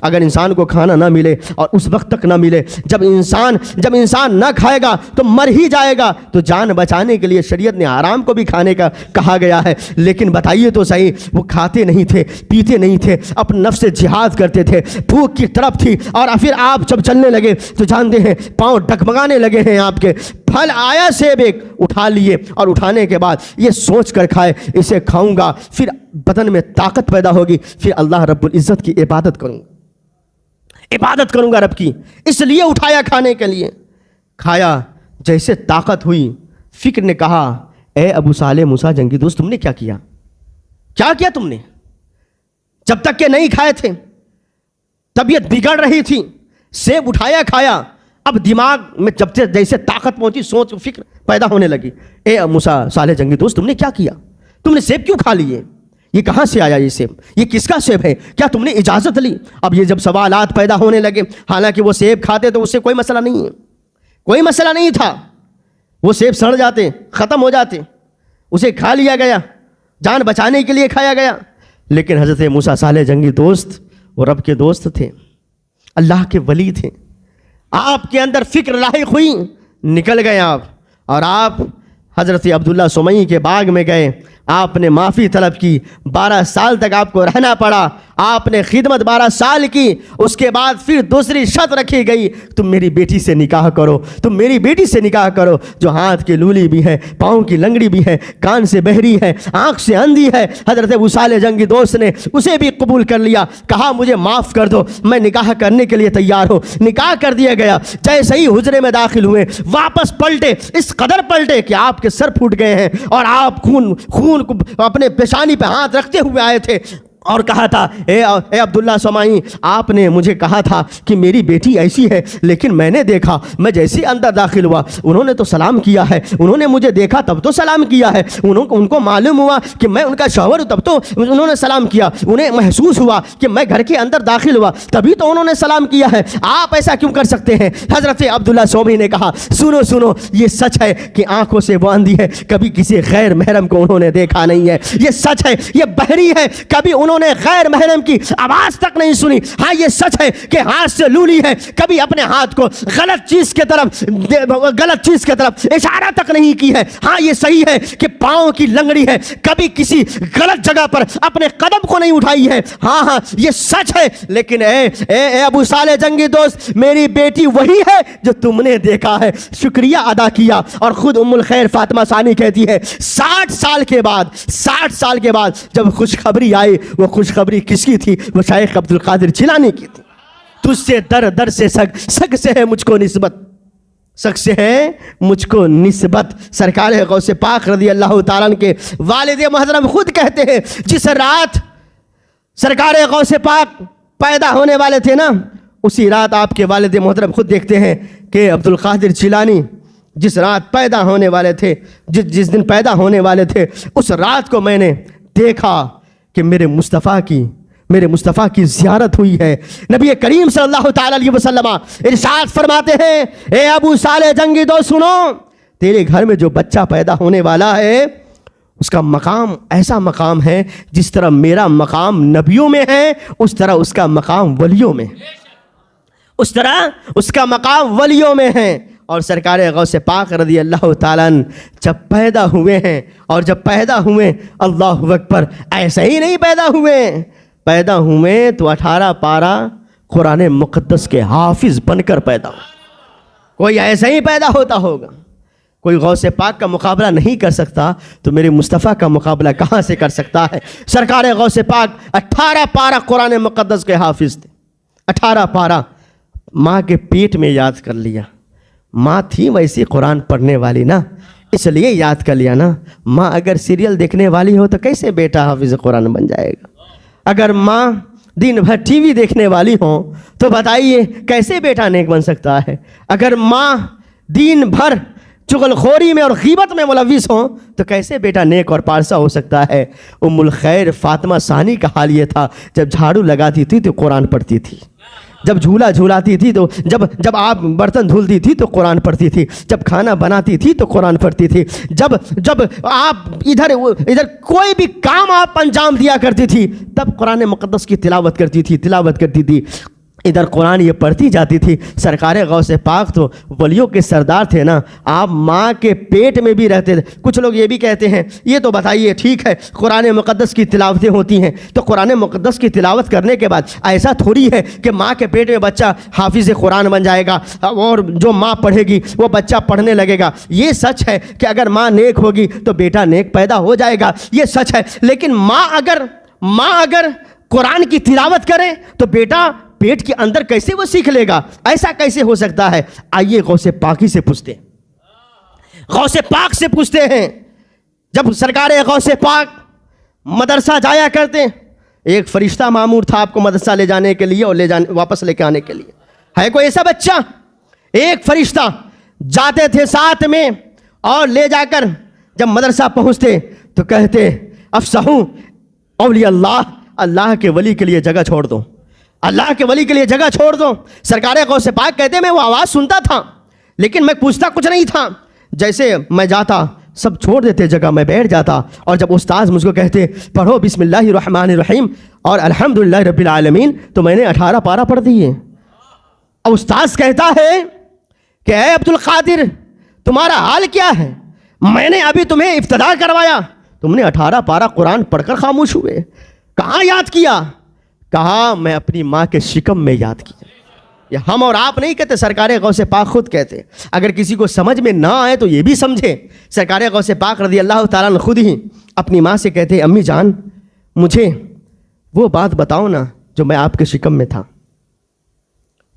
اگر انسان کو کھانا نہ ملے اور اس وقت تک نہ ملے جب انسان نہ کھائے گا تو مر ہی جائے گا، تو جان بچانے کے لیے شریعت نے آرام کو بھی کھانے کا کہا گیا ہے۔ لیکن بتائیے تو صحیح، وہ کھاتے نہیں تھے، پیتے نہیں تھے، اپنے نفس سے جہاد کرتے تھے، بھوک کی طرف تھی، اور پھر آپ جب چلنے لگے تو جانتے ہیں پاؤں ڈگمگانے لگے ہیں آپ کے۔ پھل آیا سیب ایک اٹھا لیے، اور اٹھانے کے بعد یہ سوچ کر کھائے اسے کھاؤں گا، پھر بدن میں طاقت پیدا ہوگی، پھر اللہ رب العزت کی عبادت کروں گا رب کی، اس لیے اٹھایا کھانے کے لیے۔ کھایا، جیسے طاقت ہوئی، فکر نے کہا اے ابو صالح موسیٰ جنگی دوست تم نے کیا کیا تم نے؟ جب تک کہ نہیں کھائے تھے طبیعت بگڑ رہی تھی، سیب اٹھایا کھایا، اب دماغ میں جیسے طاقت پہنچی، سوچ فکر پیدا ہونے لگی، اے موسیٰ صالح جنگی دوست تم نے کیا کیا؟ تم نے سیب کیوں کھا لیے؟ یہ کہاں سے آیا یہ سیب؟ یہ کس کا سیب ہے؟ کیا تم نے اجازت لی؟ اب یہ جب سوالات پیدا ہونے لگے، حالانکہ وہ سیب کھاتے تو اس سے کوئی مسئلہ نہیں ہے، کوئی مسئلہ نہیں تھا، وہ سیب سڑ جاتے، ختم ہو جاتے، اسے کھا لیا گیا، جان بچانے کے لیے کھایا گیا۔ لیکن حضرت موسیٰ صالح جنگی دوست وہ رب کے دوست تھے، اللہ کے ولی تھے، آپ کے اندر فکر لاحق ہوئی، نکل گئے آپ، اور آپ حضرت عبداللہ سمئی کے باغ میں گئے، آپ نے معافی طلب کی، 12 سال تک آپ کو رہنا پڑا، آپ نے خدمت 12 سال کی، اس کے بعد پھر دوسری شرط رکھی گئی، تم میری بیٹی سے نکاح کرو، تم میری بیٹی سے نکاح کرو، جو ہاتھ کی لولی بھی ہے، پاؤں کی لنگڑی بھی ہے، کان سے بہری ہے، آنکھ سے اندھی ہے۔ حضرت ابو صالح جنگی دوست نے اسے بھی قبول کر لیا، کہا مجھے معاف کر دو، میں نکاح کرنے کے لیے تیار ہوں، نکاح کر دیا گیا۔ جیسے ہی حجرے میں داخل ہوئے، واپس پلٹے، اس قدر پلٹے کہ آپ کے سر پھوٹ گئے ہیں، اور آپ خون کو اپنے پیشانی پہ ہاتھ رکھتے ہوئے آئے تھے، اور کہا تھا اے عبداللہ سمائی، آپ نے مجھے کہا تھا کہ میری بیٹی ایسی ہے، لیکن میں نے دیکھا، میں جیسے اندر داخل ہوا، انہوں نے تو سلام کیا ہے، انہوں نے مجھے دیکھا تب تو سلام کیا ہے، ان کو معلوم ہوا کہ میں ان کا شوہر ہوں تب تو انہوں نے سلام کیا، انہیں محسوس ہوا کہ میں گھر کے اندر داخل ہوا تبھی تو انہوں نے سلام کیا ہے، آپ ایسا کیوں کر سکتے ہیں؟ حضرت عبداللہ سومی نے کہا سنو سنو، یہ سچ ہے کہ آنکھوں سے وہ اندھی ہے، کبھی کسی غیر محرم کو انہوں نے دیکھا نہیں ہے، یہ سچ ہے، یہ بہری ہے، کبھی انہوں نے غیر محرم کی آواز تک نہیں سنی، ہاں یہ سچ ہے کہ ہاتھ سے لولی ہے، کبھی اپنے ہاتھ کو غلط چیز کے طرف اشارہ تک نہیں کی ہے، ہاں یہ صحیح ہے کہ پاؤں کی لنگڑی ہے، کبھی کسی غلط جگہ پر اپنے قدم کو نہیں اٹھائی ہے، ہاں یہ سچ ہے۔ لیکن اے ابو صالح جنگی دوست، میری بیٹی وہی ہے جو تم نے دیکھا ہے، شکریہ ادا کیا۔ اور خود ام الخیر فاطمہ ثانی کہتی ہے 60 سال کے بعد جب خوشخبری آئی، وہ خوشخبری کس کی تھی؟ وہ شیخ عبد القادر جیلانی کی تھی۔ تجھ سے در سے سگ سے ہے مجھ کو نسبت، سگ سے ہے مجھ کو نسبت۔ سرکار غوث پاک رضی اللہ تعالیٰ عنہ کے والد محترم خود کہتے ہیں، جس رات سرکار غوث پاک پیدا ہونے والے تھے نا، اسی رات آپ کے والد محترم خود دیکھتے ہیں کہ عبد القادر جیلانی جس رات پیدا ہونے والے تھے، جس دن پیدا ہونے والے تھے، اس رات کو میں نے دیکھا کہ میرے مصطفیٰ کی زیارت ہوئی ہے۔ نبی کریم صلی اللہ تعالیٰ علیہ وسلم ارشاد فرماتے ہیں، اے ابو صالح جنگی دوست سنو، تیرے گھر میں جو بچہ پیدا ہونے والا ہے، اس کا مقام ایسا مقام ہے جس طرح میرا مقام نبیوں میں ہے، اس طرح اس کا مقام ولیوں میں ہے۔ اور سرکار غوث پاک رضی اللہ تعالیٰ جب پیدا ہوئے ہیں، اور جب پیدا ہوئے، اللہ اکبر، ایسے ہی نہیں پیدا ہوئے تو 18 پارہ قرآن مقدس کے حافظ بن کر پیدا ہو۔ کوئی ایسے ہی پیدا ہوتا ہوگا، کوئی غوث پاک کا مقابلہ نہیں کر سکتا تو میرے مصطفیٰ کا مقابلہ کہاں سے کر سکتا ہے؟ سرکار غوث پاک 18 پارہ قرآن مقدس کے حافظ تھے، 18 پارہ ماں کے پیٹ میں یاد کر لیا۔ ماں تھی ویسی قرآن پڑھنے والی نا، اس لیے یاد کر لیا نا۔ ماں اگر سیریل دیکھنے والی ہو تو کیسے بیٹا حافظ قرآن بن جائے گا؟ اگر ماں دن بھر ٹی وی دیکھنے والی ہو تو بتائیے کیسے بیٹا نیک بن سکتا ہے؟ اگر ماں دن بھر چغل خوری میں اور غیبت میں ملوث ہوں تو کیسے بیٹا نیک اور پارسا ہو سکتا ہے؟ ام الخیر فاطمہ ثانی کا حال یہ تھا، جب جھاڑو لگاتی تھی تو قرآن پڑھتی تھی، جب جھولا جھولاتی تھی تو جب آپ برتن دھلتی تھی تو قرآن پڑھتی تھی، جب کھانا بناتی تھی تو قرآن پڑھتی تھی، جب آپ ادھر کوئی بھی کام آپ انجام دیا کرتی تھی تب قرآن مقدس کی تلاوت کرتی تھی، ادھر قرآن یہ پڑھتی جاتی تھی۔ سرکار غوث پاک تو ولیوں کے سردار تھے نا، آپ ماں کے پیٹ میں بھی رہتے تھے۔ کچھ لوگ یہ بھی کہتے ہیں، یہ تو بتائیے ٹھیک ہے قرآن مقدس کی تلاوتیں ہوتی ہیں، تو قرآن مقدس کی تلاوت کرنے کے بعد ایسا تھوڑی ہے کہ ماں کے پیٹ میں بچہ حافظ قرآن بن جائے گا اور جو ماں پڑھے گی وہ بچہ پڑھنے لگے گا۔ یہ سچ ہے کہ اگر ماں نیک ہوگی تو بیٹا نیک پیدا ہو جائے گا، یہ سچ ہے، لیکن ماں اگر قرآن کی تلاوت کرے تو بیٹا پیٹ کے اندر کیسے وہ سیکھ لے گا؟ ایسا کیسے ہو سکتا ہے؟ آئیے غوث پاک سے پوچھتے ہیں۔ جب سرکار غوث پاک مدرسہ جایا کرتے، ایک فرشتہ مامور تھا آپ کو مدرسہ لے جانے کے لیے اور واپس لے کے آنے کے لیے۔ ہے کوئی ایسا بچہ؟ ایک فرشتہ جاتے تھے ساتھ میں، اور لے جا کر جب مدرسہ پہنچتے تو کہتے افسحوا اولیاء اللہ کے ولی کے لیے جگہ چھوڑ دو، اللہ کے ولی کے لیے جگہ چھوڑ دو۔ سرکار غوث پاک کہتے ہیں میں وہ آواز سنتا تھا لیکن میں پوچھتا کچھ نہیں تھا، جیسے میں جاتا سب چھوڑ دیتے جگہ، میں بیٹھ جاتا، اور جب استاذ مجھ کو کہتے پڑھو بسم اللہ الرحمن الرحیم اور الحمدللہ رب العالمین، تو میں نے 18 پارہ پڑھ دیے۔ اور استاذ کہتا ہے کہ اے عبد القادر تمہارا حال کیا ہے؟ میں نے ابھی تمہیں ابتدا کروایا، تم نے 18 پارہ قرآن پڑھ کر خاموش ہوئے، کہاں یاد کیا؟ کہا میں اپنی ماں کے شکم میں یاد کیا۔ یہ ہم اور آپ نہیں کہتے، سرکار غوث پاک خود کہتے۔ اگر کسی کو سمجھ میں نہ آئے تو یہ بھی سمجھے، سرکار غوث پاک رضی اللہ تعالیٰ عنہ خود ہی اپنی ماں سے کہتے امی جان مجھے وہ بات بتاؤ نا جو میں آپ کے شکم میں تھا۔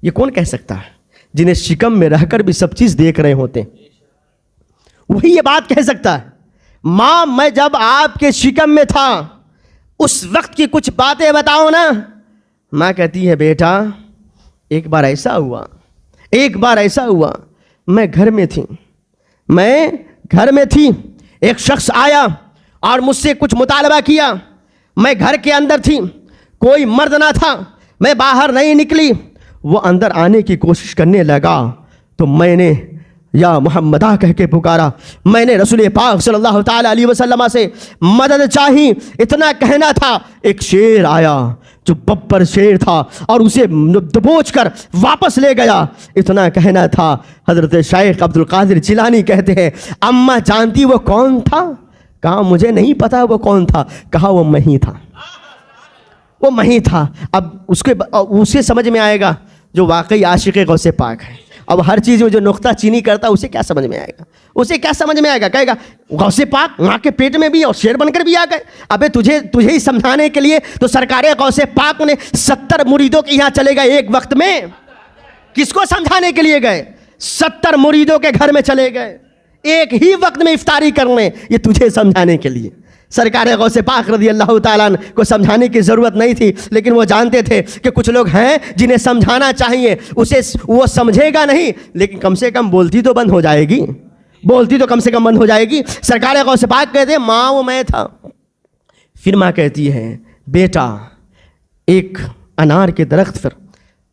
یہ کون کہہ سکتا ہے جنہیں شکم میں رہ کر بھی سب چیز دیکھ رہے ہوتے ہیں؟ وہی یہ بات کہہ سکتا ہے، ماں میں جب آپ کے شکم میں تھا اس وقت کی کچھ باتیں بتاؤ نا۔ ماں کہتی ہے بیٹا ایک بار ایسا ہوا میں گھر میں تھی، ایک شخص آیا اور مجھ سے کچھ مطالبہ کیا، میں گھر کے اندر تھی، کوئی مرد نہ تھا، میں باہر نہیں نکلی، وہ اندر آنے کی کوشش کرنے لگا تو میں نے یا محمدہ کہہ کے پکارا، میں نے رسول پاک صلی اللہ تعالیٰ علیہ وسلم سے مدد چاہی، اتنا کہنا تھا ایک شیر آیا جو ببر شیر تھا اور اسے دبوچ کر واپس لے گیا، اتنا کہنا تھا۔ حضرت شیخ عبد القادر جیلانی کہتے ہیں اماں جانتی وہ کون تھا؟ کہا مجھے نہیں پتا وہ کون تھا، کہا وہ میں ہی تھا۔ اب اسے سمجھ میں آئے گا جو واقعی عاشق غوث پاک ہے۔ اب ہر چیز میں جو نقطہ چینی کرتا اسے کیا سمجھ میں آئے گا؟ کہے گا غوث پاک ماں کے پیٹ میں بھی اور شیر بن کر بھی آ گئے۔ ابے تجھے ہی سمجھانے کے لیے تو سرکار غوث پاک نے 70 مریدوں کے یہاں چلے گئے ایک وقت میں۔ کس کو سمجھانے کے لیے گئے؟ 70 مریدوں کے گھر میں چلے گئے ایک ہی وقت میں افطاری کرنے، یہ تجھے سمجھانے کے لیے۔ سرکار غوث پاک رضی اللہ تعالیٰ عنہ کو سمجھانے کی ضرورت نہیں تھی، لیکن وہ جانتے تھے کہ کچھ لوگ ہیں جنہیں سمجھانا چاہیے، اسے وہ سمجھے گا نہیں لیکن کم سے کم بولتی تو کم سے کم بند ہو جائے گی۔ سرکار غوث پاک کہتے ہیں ماں وہ میں تھا۔ پھر ماں کہتی ہے بیٹا ایک انار کے درخت پر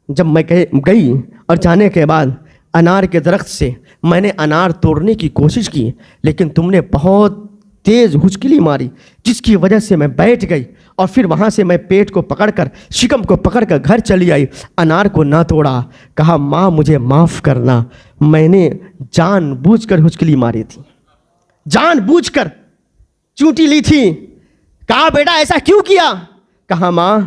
جب میں گئی اور جانے کے بعد انار کے درخت سے میں نے انار توڑنے کی کوشش کی، لیکن تم نے بہت تیز ہچکلی ماری جس کی وجہ سے میں بیٹھ گئی، اور پھر وہاں سے میں پیٹ کو پکڑ کر شکم کو پکڑ کر گھر چلی آئی، انار کو نہ توڑا۔ کہا ماں مجھے معاف کرنا، میں نے جان بوجھ کر ہچکلی ماری تھی، جان بوجھ کر چونٹی لی تھی۔ کہا بیٹا ایسا کیوں کیا؟ کہا ماں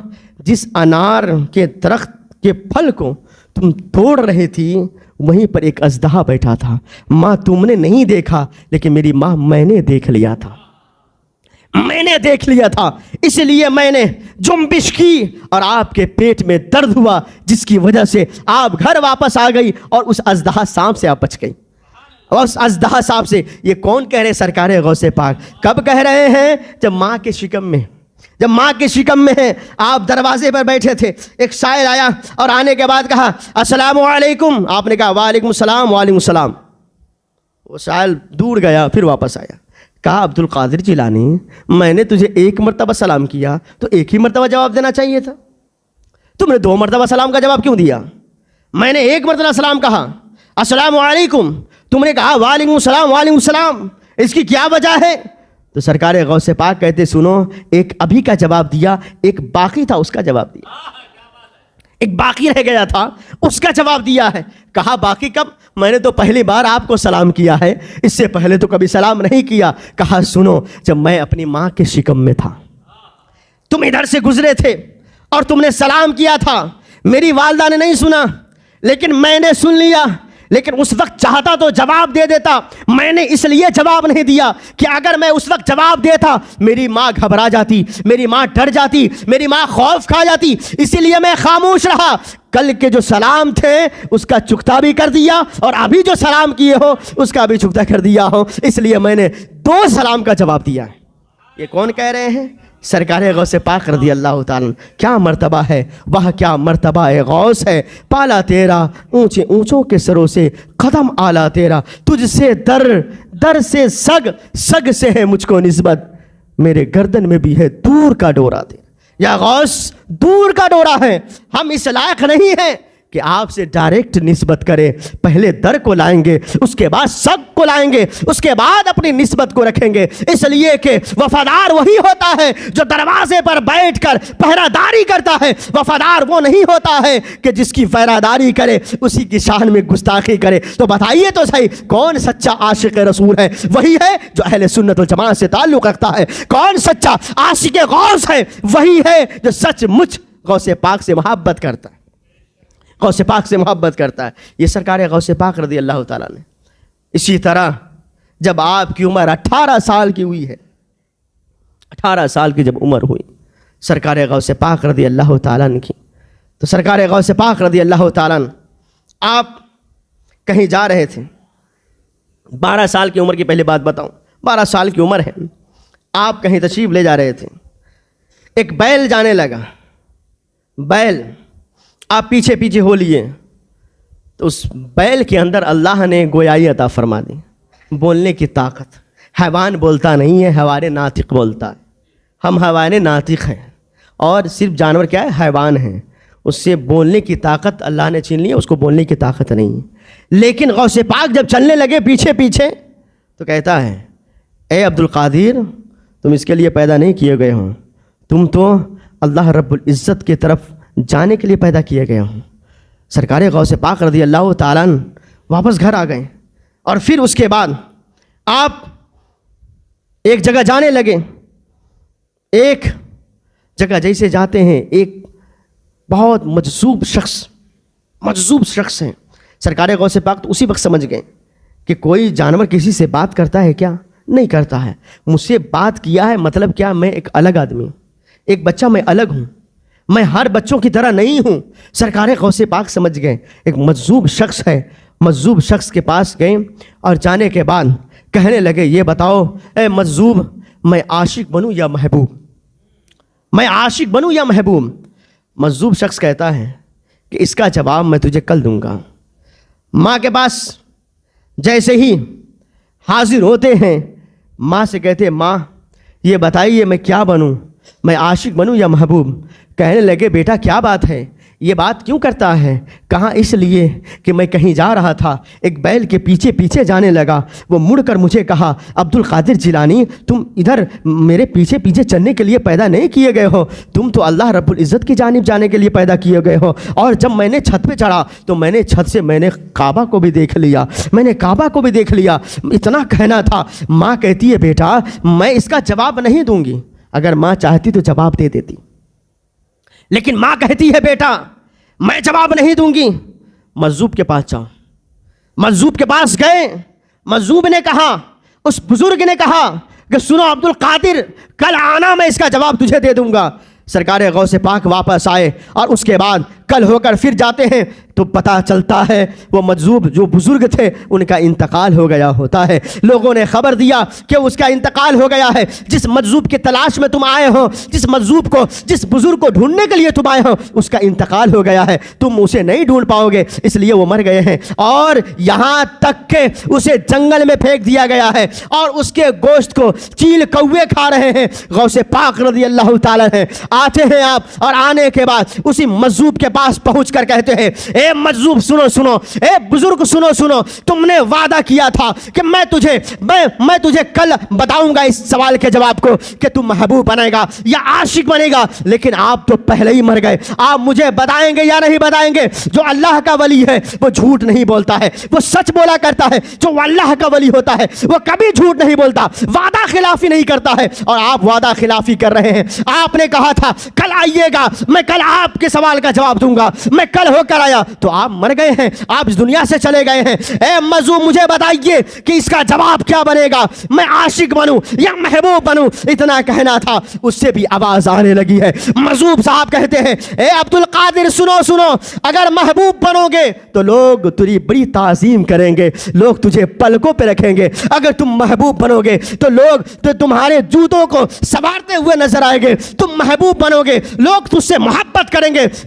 جس انار کے درخت کے پھل کو تم توڑ رہے تھی وہیں پر ایک اژدہا بیٹھا تھا، ماں تم نے نہیں دیکھا لیکن میری ماں میں نے دیکھ لیا تھا، اس لیے میں نے جنبش کی اور آپ کے پیٹ میں درد ہوا جس کی وجہ سے آپ گھر واپس آ گئی اور اس اژدہا سانپ سے آپ بچ گئی۔ اور اس اژدہا سانپ سے یہ کون کہہ رہے؟ سرکار غوث پاک۔ کب کہہ رہے ہیں؟ جب ماں کے شکم میں ہیں، آپ دروازے پر بیٹھے تھے، ایک سائل آیا اور آنے کے بعد کہا السلام علیکم، آپ نے کہا وعلیکم السلام وعلیکم السلام۔ وہ سائل دور گیا پھر واپس آیا، کہا عبد القادر جیلانی میں نے تجھے ایک مرتبہ سلام کیا تو ایک ہی مرتبہ جواب دینا چاہیے تھا، تم نے 2 مرتبہ سلام کا جواب کیوں دیا؟ میں نے ایک مرتبہ سلام کہا السلام علیکم، تم نے کہا وعلیکم السلام وعلیکم السلام، اس کی کیا وجہ ہے؟ تو سرکار غوث پاک کہتے سنو، ایک ابھی کا جواب دیا، ایک باقی تھا اس کا جواب دیا، ایک باقی رہ گیا تھا اس کا جواب دیا ہے۔ کہا باقی کب؟ میں نے تو پہلی بار آپ کو سلام کیا ہے، اس سے پہلے تو کبھی سلام نہیں کیا۔ کہا سنو، جب میں اپنی ماں کے شکم میں تھا تم ادھر سے گزرے تھے اور تم نے سلام کیا تھا، میری والدہ نے نہیں سنا لیکن میں نے سن لیا، لیکن اس وقت چاہتا تو جواب دے دیتا، میں نے اس لیے جواب نہیں دیا کہ اگر میں اس وقت جواب دیتا میری ماں گھبرا جاتی، میری ماں ڈر جاتی، میری ماں خوف کھا جاتی، اسی لیے میں خاموش رہا۔ کل کے جو سلام تھے اس کا چکتا بھی کر دیا اور ابھی جو سلام کیے ہو اس کا بھی چکتا کر دیا ہو، اس لیے میں نے 2 سلام کا جواب دیا ہے۔ یہ کون کہہ رہے ہیں؟ سرکار غوث پاک رضی اللہ تعالیٰ۔ کیا مرتبہ ہے وہ، کیا مرتبہ غوث ہے، پالا تیرا اونچے اونچوں کے سروں سے قدم آلا تیرا، تجھ سے در سے سگ سے ہے مجھ کو نسبت، میرے گردن میں بھی ہے دور کا ڈورا دے. یا غوث دور کا ڈورا ہے, ہم اس لائق نہیں ہیں کہ آپ سے ڈائریکٹ نسبت کریں. پہلے در کو لائیں گے, اس کے بعد سب کو لائیں گے, اس کے بعد اپنی نسبت کو رکھیں گے. اس لیے کہ وفادار وہی ہوتا ہے جو دروازے پر بیٹھ کر پہرہ داری کرتا ہے. وفادار وہ نہیں ہوتا ہے کہ جس کی پہرہ داری کرے اسی کی شان میں گستاخی کرے. تو بتائیے تو صحیح, کون سچا عاشق رسول ہے؟ وہی ہے جو اہل سنت والجماعت سے تعلق رکھتا ہے. کون سچا عاشق غوث ہے؟ وہی ہے جو سچ مچ غوث پاک سے محبت کرتا ہے, غوث پاک سے محبت کرتا ہے. یہ سرکار غوث پاک رضی اللہ تعالیٰ نے. اسی طرح جب آپ کی عمر 18 سال کی ہوئی ہے, 18 سال کی جب عمر ہوئی سرکار غوث پاک رضی اللہ تعالیٰ کی, تو سرکار غوث پاک رضی اللہ تعالیٰ آپ کہیں جا رہے تھے. 12 سال کی عمر کی پہلے بات بتاؤں, 12 سال کی عمر ہے, آپ کہیں تشریف لے جا رہے تھے. ایک بیل جانے لگا, بیل آپ پیچھے پیچھے ہو لیے, تو اس بیل کے اندر اللہ نے گویائی عطا فرما دی, بولنے کی طاقت. حیوان بولتا نہیں ہے, حیوان ناطق بولتا ہے. ہم حیوان ناطق ہیں اور صرف جانور کیا ہے؟ حیوان ہیں. اس سے بولنے کی طاقت اللہ نے چھین لی ہے, اس کو بولنے کی طاقت نہیں ہے. لیکن غوث پاک جب چلنے لگے پیچھے پیچھے تو کہتا ہے, اے عبد القادر, تم اس کے لیے پیدا نہیں کیے گئے ہو, تم تو اللہ رب العزت کی طرف جانے کے لیے پیدا کیے گئے ہوں. سرکار غوث پاک رضی اللہ تعالیٰ واپس گھر آ گئے, اور پھر اس کے بعد آپ ایک جگہ جانے لگے. ایک جگہ جیسے جاتے ہیں, ایک بہت مجذوب شخص ہیں. سرکار غوث پاک تو اسی وقت سمجھ گئے کہ کوئی جانور کسی سے بات کرتا ہے کیا؟ نہیں کرتا ہے. مجھ سے بات کیا ہے مطلب کیا؟ میں ایک الگ آدمی ہوں, ایک بچہ, میں الگ ہوں, میں ہر بچوں کی طرح نہیں ہوں. سرکار غوث پاک سمجھ گئے ایک مجذوب شخص ہے. مجذوب شخص کے پاس گئے اور جانے کے بعد کہنے لگے, یہ بتاؤ اے مجذوب, میں عاشق بنوں یا محبوب؟ میں عاشق بنوں یا محبوب؟ مجذوب شخص کہتا ہے کہ اس کا جواب میں تجھے کل دوں گا. ماں کے پاس جیسے ہی حاضر ہوتے ہیں, ماں سے کہتے, ماں یہ بتائیے میں کیا بنوں, میں عاشق بنوں یا محبوب؟ کہنے لگے, بیٹا کیا بات ہے, یہ بات کیوں کرتا ہے؟ کہا, اس لیے کہ میں کہیں جا رہا تھا, ایک بیل کے پیچھے پیچھے جانے لگا, وہ مڑ کر مجھے کہا, عبد القادر جیلانی, تم ادھر میرے پیچھے پیچھے چلنے کے لیے پیدا نہیں کیے گئے ہو, تم تو اللہ رب العزت کی جانب جانے کے لیے پیدا کیے گئے ہو. اور جب میں نے چھت پہ چڑھا تو میں نے چھت سے میں نے کعبہ کو بھی دیکھ لیا, میں نے کعبہ کو بھی دیکھ لیا. اتنا کہنا تھا. ماں کہتی ہے, بیٹا میں اس کا جواب نہیں دوں گی. اگر ماں چاہتی تو جواب دے دیتی, لیکن ماں کہتی ہے, بیٹا میں جواب نہیں دوں گی. مجذوب کے پاس جاؤ. مجذوب کے پاس گئے. مجذوب نے کہا, اس بزرگ نے کہا کہ سنو عبد القادر, کل آنا, میں اس کا جواب تجھے دے دوں گا. سرکار غوث پاک واپس آئے اور اس کے بعد کل ہو کر پھر جاتے ہیں تو پتہ چلتا ہے وہ مجذوب جو بزرگ تھے ان کا انتقال ہو گیا ہوتا ہے. لوگوں نے خبر دیا کہ اس کا انتقال ہو گیا ہے. جس مجذوب کی تلاش میں تم آئے ہو, جس مجذوب کو, جس بزرگ کو ڈھونڈنے کے لیے تم آئے ہو, اس کا انتقال ہو گیا ہے, تم اسے نہیں ڈھونڈ پاؤ گے, اس لیے وہ مر گئے ہیں. اور یہاں تک کہ اسے جنگل میں پھینک دیا گیا ہے اور اس کے گوشت کو چیل کوے کھا رہے ہیں. غوث پاک رضی اللہ تعالیٰ ہیں. آتے ہیں آپ, اور آنے کے بعد اسی مجذوب کے پاس پہنچ کر کہتے ہیں, اے مجذوب سنو سنو, اے بزرگ سنو سنو, تم نے وعدہ کیا تھا کہ میں تجھے کل بتاؤں گا اس سوال کے جواب کو کہ تم محبوب بنے گا یا عاشق بنے گا, لیکن آپ تو پہلے ہی مر گئے. آپ مجھے بتائیں گے یا نہیں بتائیں گے؟ جو اللہ کا ولی ہے وہ جھوٹ نہیں بولتا ہے, وہ سچ بولا کرتا ہے. جو اللہ کا ولی ہوتا ہے وہ کبھی جھوٹ نہیں بولتا, وعدہ خلافی نہیں کرتا ہے. اور آپ وعدہ خلافی کر رہے ہیں. آپ نے کہا تھا کل آئیے گا, میں کل آپ کے سوال کا جواب دوں گا. میں کل ہو کر آیا تو آپ مر گئے ہیں, آپ اس دنیا سے چلے گئے ہیں. اے مجذوب مجھے بتائیے کہ اس کا جواب کیا بنے گا, میں عاشق بنوں یا محبوب بنوں؟ اتنا کہنا تھا, اس سے بھی آواز آنے لگی ہے. مجذوب صاحب کہتے ہیں, اے عبد القادر سنو سنو, اگر محبوب بنو گے تو لوگ تیری بڑی تعظیم کریں گے, لوگ تجھے پلکوں پہ رکھیں گے. اگر تم محبوب بنو گے تو لوگ تو تمہارے جوتوں کو سوارتے ہوئے نظر آئیں گے. تم محبوب بنو گے, لوگ تجھ سے محبت کریں گے.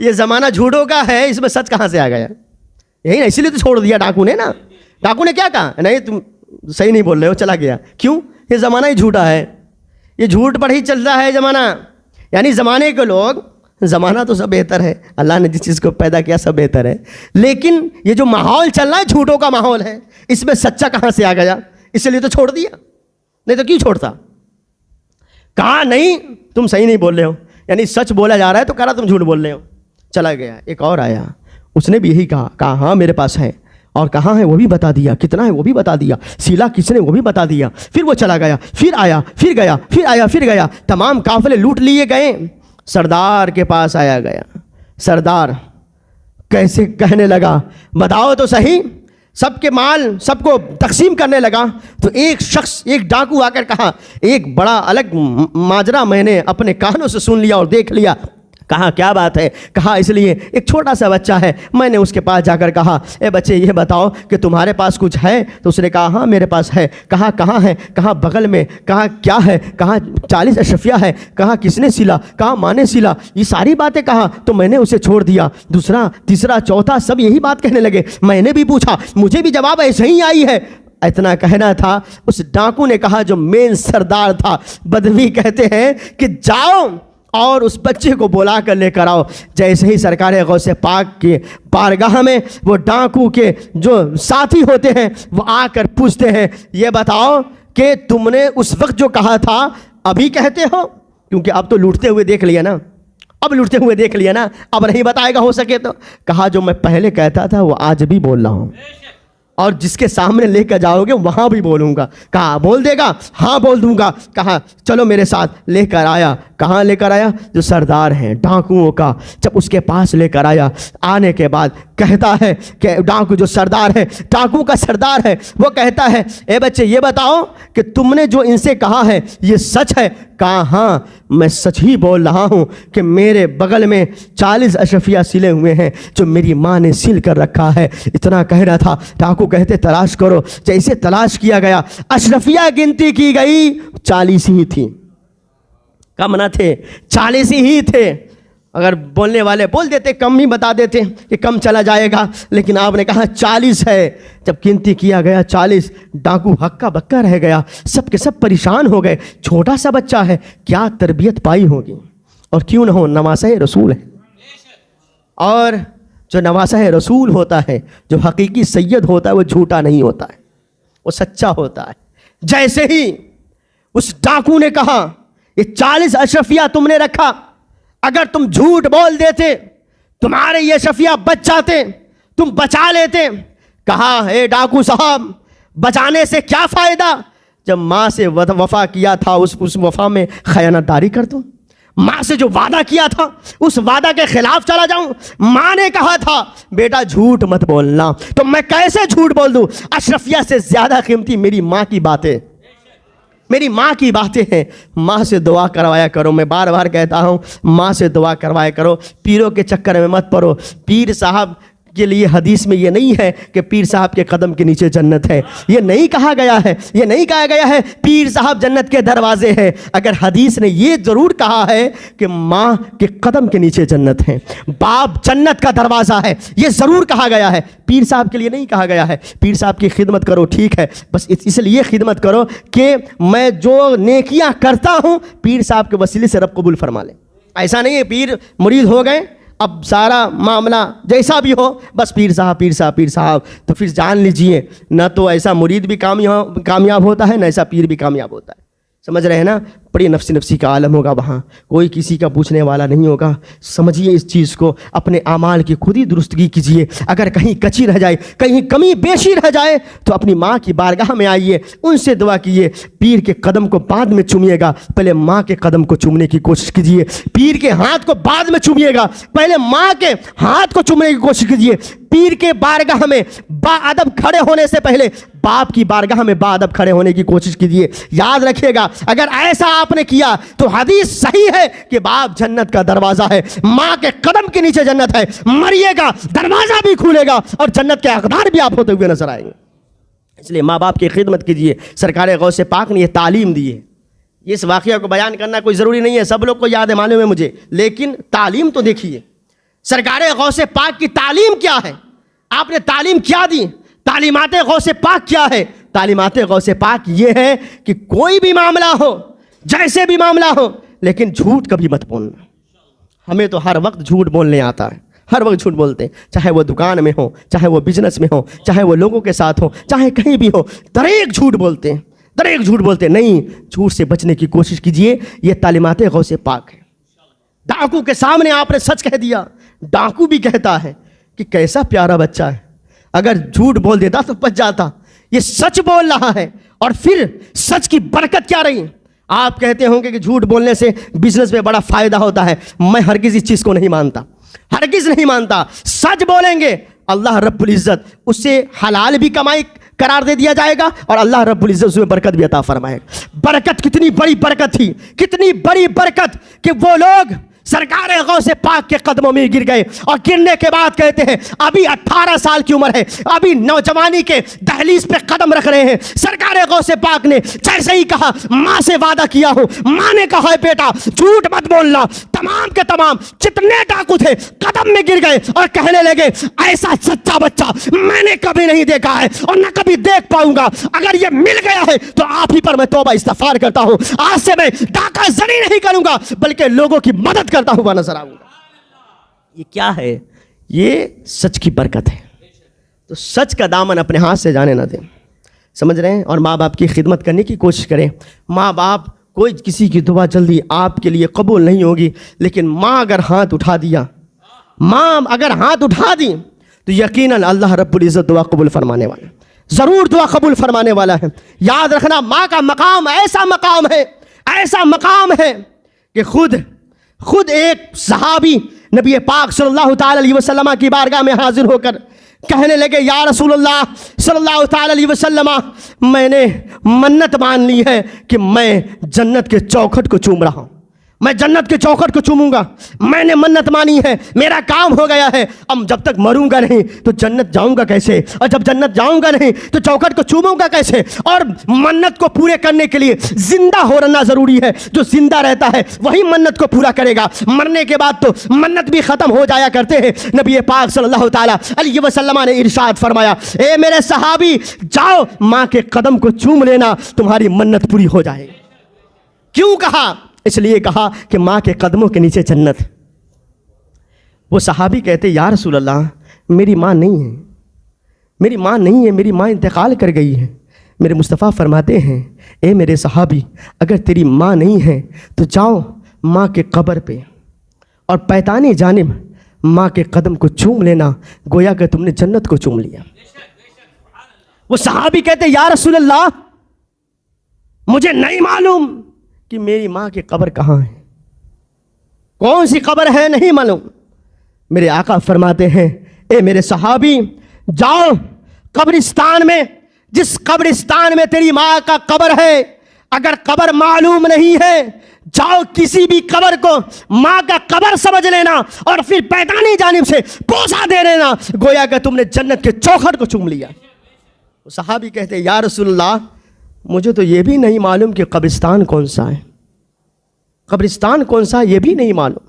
یہ زمانہ جھوٹوں کا ہے، اس میں سچ کہاں سے آ گیا؟ یہی نا، اسی لیے تو چھوڑ دیا ڈاکو نے نا. ڈاکو نے کیا کہا؟ نہیں تم صحیح نہیں بول رہے ہو، چلا گیا. کیوں؟ یہ زمانہ ہی جھوٹا ہے، یہ جھوٹ پر ہی چل رہا ہے زمانہ. یعنی زمانے کے لوگ، زمانہ تو سب بہتر ہے، اللہ نے جس چیز کو پیدا کیا سب بہتر ہے، لیکن یہ جو ماحول چل رہا ہے جھوٹوں کا ماحول ہے، اس میں سچا کہاں سے آ گیا؟ اس لیے تو چھوڑ دیا. نہیں تو کیوں چھوڑتا؟ کہا نہیں تم صحیح نہیں بول رہے ہو، یعنی سچ بولا جا رہا ہے تو کہا تم جھوٹ بول رہے ہو. چلا گیا. ایک اور آیا، اس نے بھی یہی کہا ہاں میرے پاس ہے، اور کہاں ہے وہ بھی بتا دیا، کتنا ہے وہ بھی بتا دیا، سیلا کس نے وہ بھی بتا دیا. پھر وہ چلا گیا، پھر آیا، پھر گیا، پھر آیا، پھر گیا. تمام قافلے لوٹ لیے گئے. سردار کے پاس آیا گیا. سردار کیسے کہنے لگا بتاؤ تو صحیح، سب کے مال سب کو تقسیم کرنے لگا. تو ایک شخص، ایک ڈاکو آ کر کہا، ایک بڑا الگ ماجرا میں نے اپنے کانوں سے سن لیا اور دیکھ لیا. کہا کیا بات ہے؟ کہا اس لیے ایک چھوٹا سا بچہ ہے، میں نے اس کے پاس جا کر کہا اے بچے یہ بتاؤ کہ تمہارے پاس کچھ ہے؟ تو اس نے کہا ہاں میرے پاس ہے. کہا کہاں ہے؟ کہا بغل میں. کہا کیا ہے؟ کہا 40 اشرفیہ ہے. کہا کس نے سلا؟ کہا ماں نے سلا. یہ ساری باتیں کہا تو میں نے اسے چھوڑ دیا. دوسرا تیسرا چوتھا سب یہی بات کہنے لگے. میں نے بھی پوچھا، مجھے بھی جواب ایسے ہی آئی ہے. اتنا کہنا تھا. اس ڈاکو نے کہا جو مین سردار تھا، بدوی کہتے ہیں کہ جاؤ اور اس بچے کو بلا کر لے کر آؤ. جیسے ہی سرکار غوث پاک کے بارگاہ میں وہ ڈاکو کے جو ساتھی ہوتے ہیں وہ آ کر پوچھتے ہیں یہ بتاؤ کہ تم نے اس وقت جو کہا تھا ابھی کہتے ہو؟ کیونکہ اب تو لوٹتے ہوئے دیکھ لیا نا، اب لوٹتے ہوئے دیکھ لیا نا، اب نہیں بتائے گا ہو سکے تو. کہا جو میں پہلے کہتا تھا وہ آج بھی بول رہا ہوں، اور جس کے سامنے لے کر جاؤ گے وہاں بھی بولوں گا. کہا بول دے گا؟ ہاں بول دوں گا. کہا چلو میرے ساتھ. لے کر آیا. کہاں لے کر آیا؟ جو سردار ہیں ڈاکوؤں کا، جب اس کے پاس لے کر آیا، آنے کے بعد کہتا ہے کہ ڈاکو جو سردار ہے، ڈاکو کا سردار ہے، وہ کہتا ہے اے بچے یہ بتاؤ کہ تم نے جو ان سے کہا ہے یہ سچ ہے؟ کہا ہاں میں سچ ہی بول رہا ہوں کہ میرے بغل میں 40 اشرفیہ سلے ہوئے ہیں جو میری ماں نے سل کر رکھا ہے. اتنا کہہ رہا تھا. ڈاکو کہتے تلاش کرو. جیسے تلاش کیا گیا، اشرفیہ گنتی کی گئی 40 ہی تھی، کم نہ تھے، 40 ہی تھے. اگر بولنے والے بول دیتے کم ہی بتا دیتے کہ کم چلا جائے گا، لیکن آپ نے کہا 40 ہے. جب گنتی کیا گیا 40، ڈاکو ہکا بکا رہ گیا. سب کے سب پریشان ہو گئے. چھوٹا سا بچہ ہے، کیا تربیت پائی ہوگی، اور کیوں نہ ہو نواسہ رسول ہے. اور جو نواسہ رسول ہوتا ہے، جو حقیقی سید ہوتا ہے، وہ جھوٹا نہیں ہوتا ہے، وہ سچا ہوتا ہے. جیسے ہی اس ڈاکو نے کہا یہ 40 اشرفیہ تم نے رکھا، اگر تم جھوٹ بول دیتے تمہارے یہ اشرفیہ بچ جاتے، تم بچا لیتے. کہا اے ڈاکو صاحب بچانے سے کیا فائدہ، جب ماں سے وفا کیا تھا اس وفا میں خیانت داری کر دوں، ماں سے جو وعدہ کیا تھا اس وعدہ کے خلاف چلا جاؤں. ماں نے کہا تھا بیٹا جھوٹ مت بولنا، تو میں کیسے جھوٹ بول دوں؟ اشرفیہ سے زیادہ قیمتی میری ماں کی باتیں، میری ماں کی باتیں ہیں. ماں سے دعا کروایا کرو. میں بار بار کہتا ہوں ماں سے دعا کروایا کرو. پیروں کے چکر میں مت پڑو. پیر صاحب کے لیے حدیث میں یہ نہیں ہے کہ پیر صاحب کے قدم کے نیچے جنت ہے، یہ نہیں کہا گیا ہے، یہ نہیں کہا گیا ہے پیر صاحب جنت کے دروازے ہیں. اگر حدیث نے یہ ضرور کہا ہے کہ ماں کے قدم کے نیچے جنت ہے، باپ جنت کا دروازہ ہے، یہ ضرور کہا گیا ہے. پیر صاحب کے لیے نہیں کہا گیا ہے. پیر صاحب کی خدمت کرو ٹھیک ہے، بس اس لیے خدمت کرو کہ میں جو نیکیاں کرتا ہوں پیر صاحب کے وسیلے سے رب قبول فرما لے. ایسا نہیں ہے پیر مرید ہو گئے اب سارا معاملہ جیسا بھی ہو بس پیر صاحب پیر صاحب پیر صاحب. تو پھر جان لیجئے نہ تو ایسا مرید بھی کامیاب ہوتا ہے، نہ ایسا پیر بھی کامیاب ہوتا ہے. سمجھ رہے ہیں نا؟ بڑی نفسی کا عالم ہوگا وہاں، کوئی کسی کا پوچھنے والا نہیں ہوگا. سمجھیے اس چیز کو، اپنے اعمال کی خود ہی درستگی کیجیے. اگر کہیں کچی رہ جائے، کہیں کمی بیشی رہ جائے تو اپنی ماں کی بارگاہ میں آئیے، ان سے دعا کیجیے. پیر کے قدم کو بعد میں چومیے گا، پہلے ماں کے قدم کو چومنے کی کوشش کیجیے. پیر کے ہاتھ کو بعد میں چومیے گا، پہلے ماں کے ہاتھ کو چومنے کی کوشش کیجیے. پیر کے بارگاہ میں با ادب کھڑے ہونے سے پہلے باپ کی بارگاہ میں با ادب کھڑے ہونے کی کوشش کیجیے. یاد رکھیے گا اگر ایسا آپ نے کیا تو حدیث صحیح ہے کہ باپ جنت کا دروازہ ہے، ماں کے قدم کے نیچے جنت ہے. مریے گا دروازہ بھی کھولے گا اور جنت کے حقدار بھی آپ ہوتے ہوئے نظر آئیں گے. اس لیے ماں باپ کی خدمت کیجیے. سرکار غوث پاک نے یہ تعلیم دی ہے. اس واقعہ کو بیان کرنا کوئی ضروری نہیں ہے، سب لوگ کو یاد ہے، معلوم ہے مجھے، لیکن تعلیم تو دیکھیے. سرکار غوث پاک کی تعلیم کیا ہے؟ آپ نے تعلیم کیا دی؟ تعلیمات غوث پاک کیا ہے؟ تعلیمات غوث پاک یہ ہے کہ کوئی بھی معاملہ ہو، جیسے بھی معاملہ ہو، لیکن جھوٹ کبھی مت بولنا۔ ہمیں تو ہر وقت جھوٹ بولنے آتا ہے، ہر وقت جھوٹ بولتے ہیں، چاہے وہ دکان میں ہو، چاہے وہ بزنس میں ہو، چاہے وہ لوگوں کے ساتھ ہو، چاہے کہیں بھی ہو، دریک جھوٹ بولتے ہیں، دریک جھوٹ بولتے ہیں۔ نہیں، جھوٹ سے بچنے کی کوشش کیجئے، یہ تعلیمات غوث پاک ہے۔ ڈاکو کے سامنے آپ نے سچ کہہ دیا، ڈاکو بھی کہتا ہے کہ کیسا پیارا بچہ ہے، اگر جھوٹ بول دیتا تو بچ جاتا، یہ سچ بول رہا ہے۔ اور پھر سچ کی برکت کیا رہی؟ آپ کہتے ہوں گے کہ جھوٹ بولنے سے بزنس میں بڑا فائدہ ہوتا ہے، میں ہرگز اس چیز کو نہیں مانتا، ہرگز نہیں مانتا۔ سچ بولیں گے اللہ رب العزت اس سے حلال بھی کمائی قرار دے دیا جائے گا، اور اللہ رب العزت اس میں برکت بھی عطا فرمائے گا۔ برکت کتنی بڑی برکت تھی، کتنی بڑی برکت کہ وہ لوگ سرکار غوث پاک کے قدموں میں گر گئے، اور گرنے کے بعد کہتے ہیں ابھی 18 سال کی عمر ہے، ابھی نوجوانی کے دہلیز پہ قدم رکھ رہے ہیں۔ سرکار غوث پاک نے جیسے ہی کہا ماں سے وعدہ کیا ہوں، ماں نے کہا ہے بیٹا جھوٹ مت بولنا، تمام کے تمام جتنے ڈاکو تھے قدم میں گر گئے اور کہنے لگے ایسا سچا بچہ میں نے کبھی نہیں دیکھا ہے اور نہ کبھی دیکھ پاؤں گا، اگر یہ مل گیا ہے تو آپ ہی پر میں توبہ استغفار کرتا ہوں، آج سے میں ڈاکہ زنی نہیں کروں گا بلکہ لوگوں کی مدد کرتا ہوا نظر آؤں گا۔ یہ کیا ہے؟ یہ سچ کی برکت ہے۔ تو سچ کا دامن اپنے ہاتھ سے جانے نہ دیں، سمجھ رہے ہیں؟ اور ماں باپ کی خدمت کرنے کی کوشش کریں۔ ماں باپ کوئی کسی کی دعا جلدی آپ کے لیے قبول نہیں ہوگی، لیکن ماں اگر ہاتھ اٹھا دیا، ماں اگر ہاتھ اٹھا دی تو یقیناً اللہ رب العزت دعا قبول فرمانے والا ہے، ضرور دعا قبول فرمانے والا ہے۔ یاد رکھنا ماں کا مقام ایسا مقام ہے، ایسا مقام ہے کہ خود ایک صحابی نبی پاک صلی اللہ تعالی علیہ وسلم کی بارگاہ میں حاضر ہو کر کہنے لگے یا رسول اللہ صلی اللہ تعالی علیہ وسلم، میں نے منت مان لی ہے کہ میں جنت کے چوکھٹ کو چوم رہا ہوں، میں جنت کے چوکھٹ کو چوموں گا، میں نے منت مانی ہے، میرا کام ہو گیا ہے، اب جب تک مروں گا نہیں تو جنت جاؤں گا کیسے، اور جب جنت جاؤں گا نہیں تو چوکھٹ کو چوموں گا کیسے؟ اور منت کو پورے کرنے کے لیے زندہ ہونا ضروری ہے، جو زندہ رہتا ہے وہی منت کو پورا کرے گا، مرنے کے بعد تو منت بھی ختم ہو جایا کرتے ہیں۔ نبی پاک صلی اللہ تعالیٰ علیہ وسلم نے ارشاد فرمایا اے میرے صحابی جاؤ ماں کے قدم کو چوم لینا، تمہاری منت پوری ہو جائے گی۔ کیوں کہا؟ اس لیے کہا کہ ماں کے قدموں کے نیچے جنت۔ وہ صحابی کہتے یا رسول اللہ میری ماں نہیں ہے، میری ماں نہیں ہے، میری ماں انتقال کر گئی ہے۔ میرے مصطفیٰ فرماتے ہیں اے میرے صحابی اگر تیری ماں نہیں ہے تو جاؤ ماں کے قبر پہ اور پیتانی جانب ماں کے قدم کو چوم لینا، گویا کہ تم نے جنت کو چوم لیا۔ وہ صحابی کہتے یا رسول اللہ مجھے نہیں معلوم کہ میری ماں کی قبر کہاں ہے، کون سی قبر ہے نہیں معلوم۔ میرے آقا فرماتے ہیں اے میرے صحابی جاؤ قبرستان میں، جس قبرستان میں تیری ماں کا قبر ہے، اگر قبر معلوم نہیں ہے جاؤ کسی بھی قبر کو ماں کا قبر سمجھ لینا اور پھر پیدانی جانب سے پوچھا دے لینا، گویا کہ تم نے جنت کے چوکھٹ کو چوم لیا۔ صحابی کہتے یا رسول اللہ مجھے تو یہ بھی نہیں معلوم کہ قبرستان کون سا ہے، قبرستان کون سا یہ بھی نہیں معلوم۔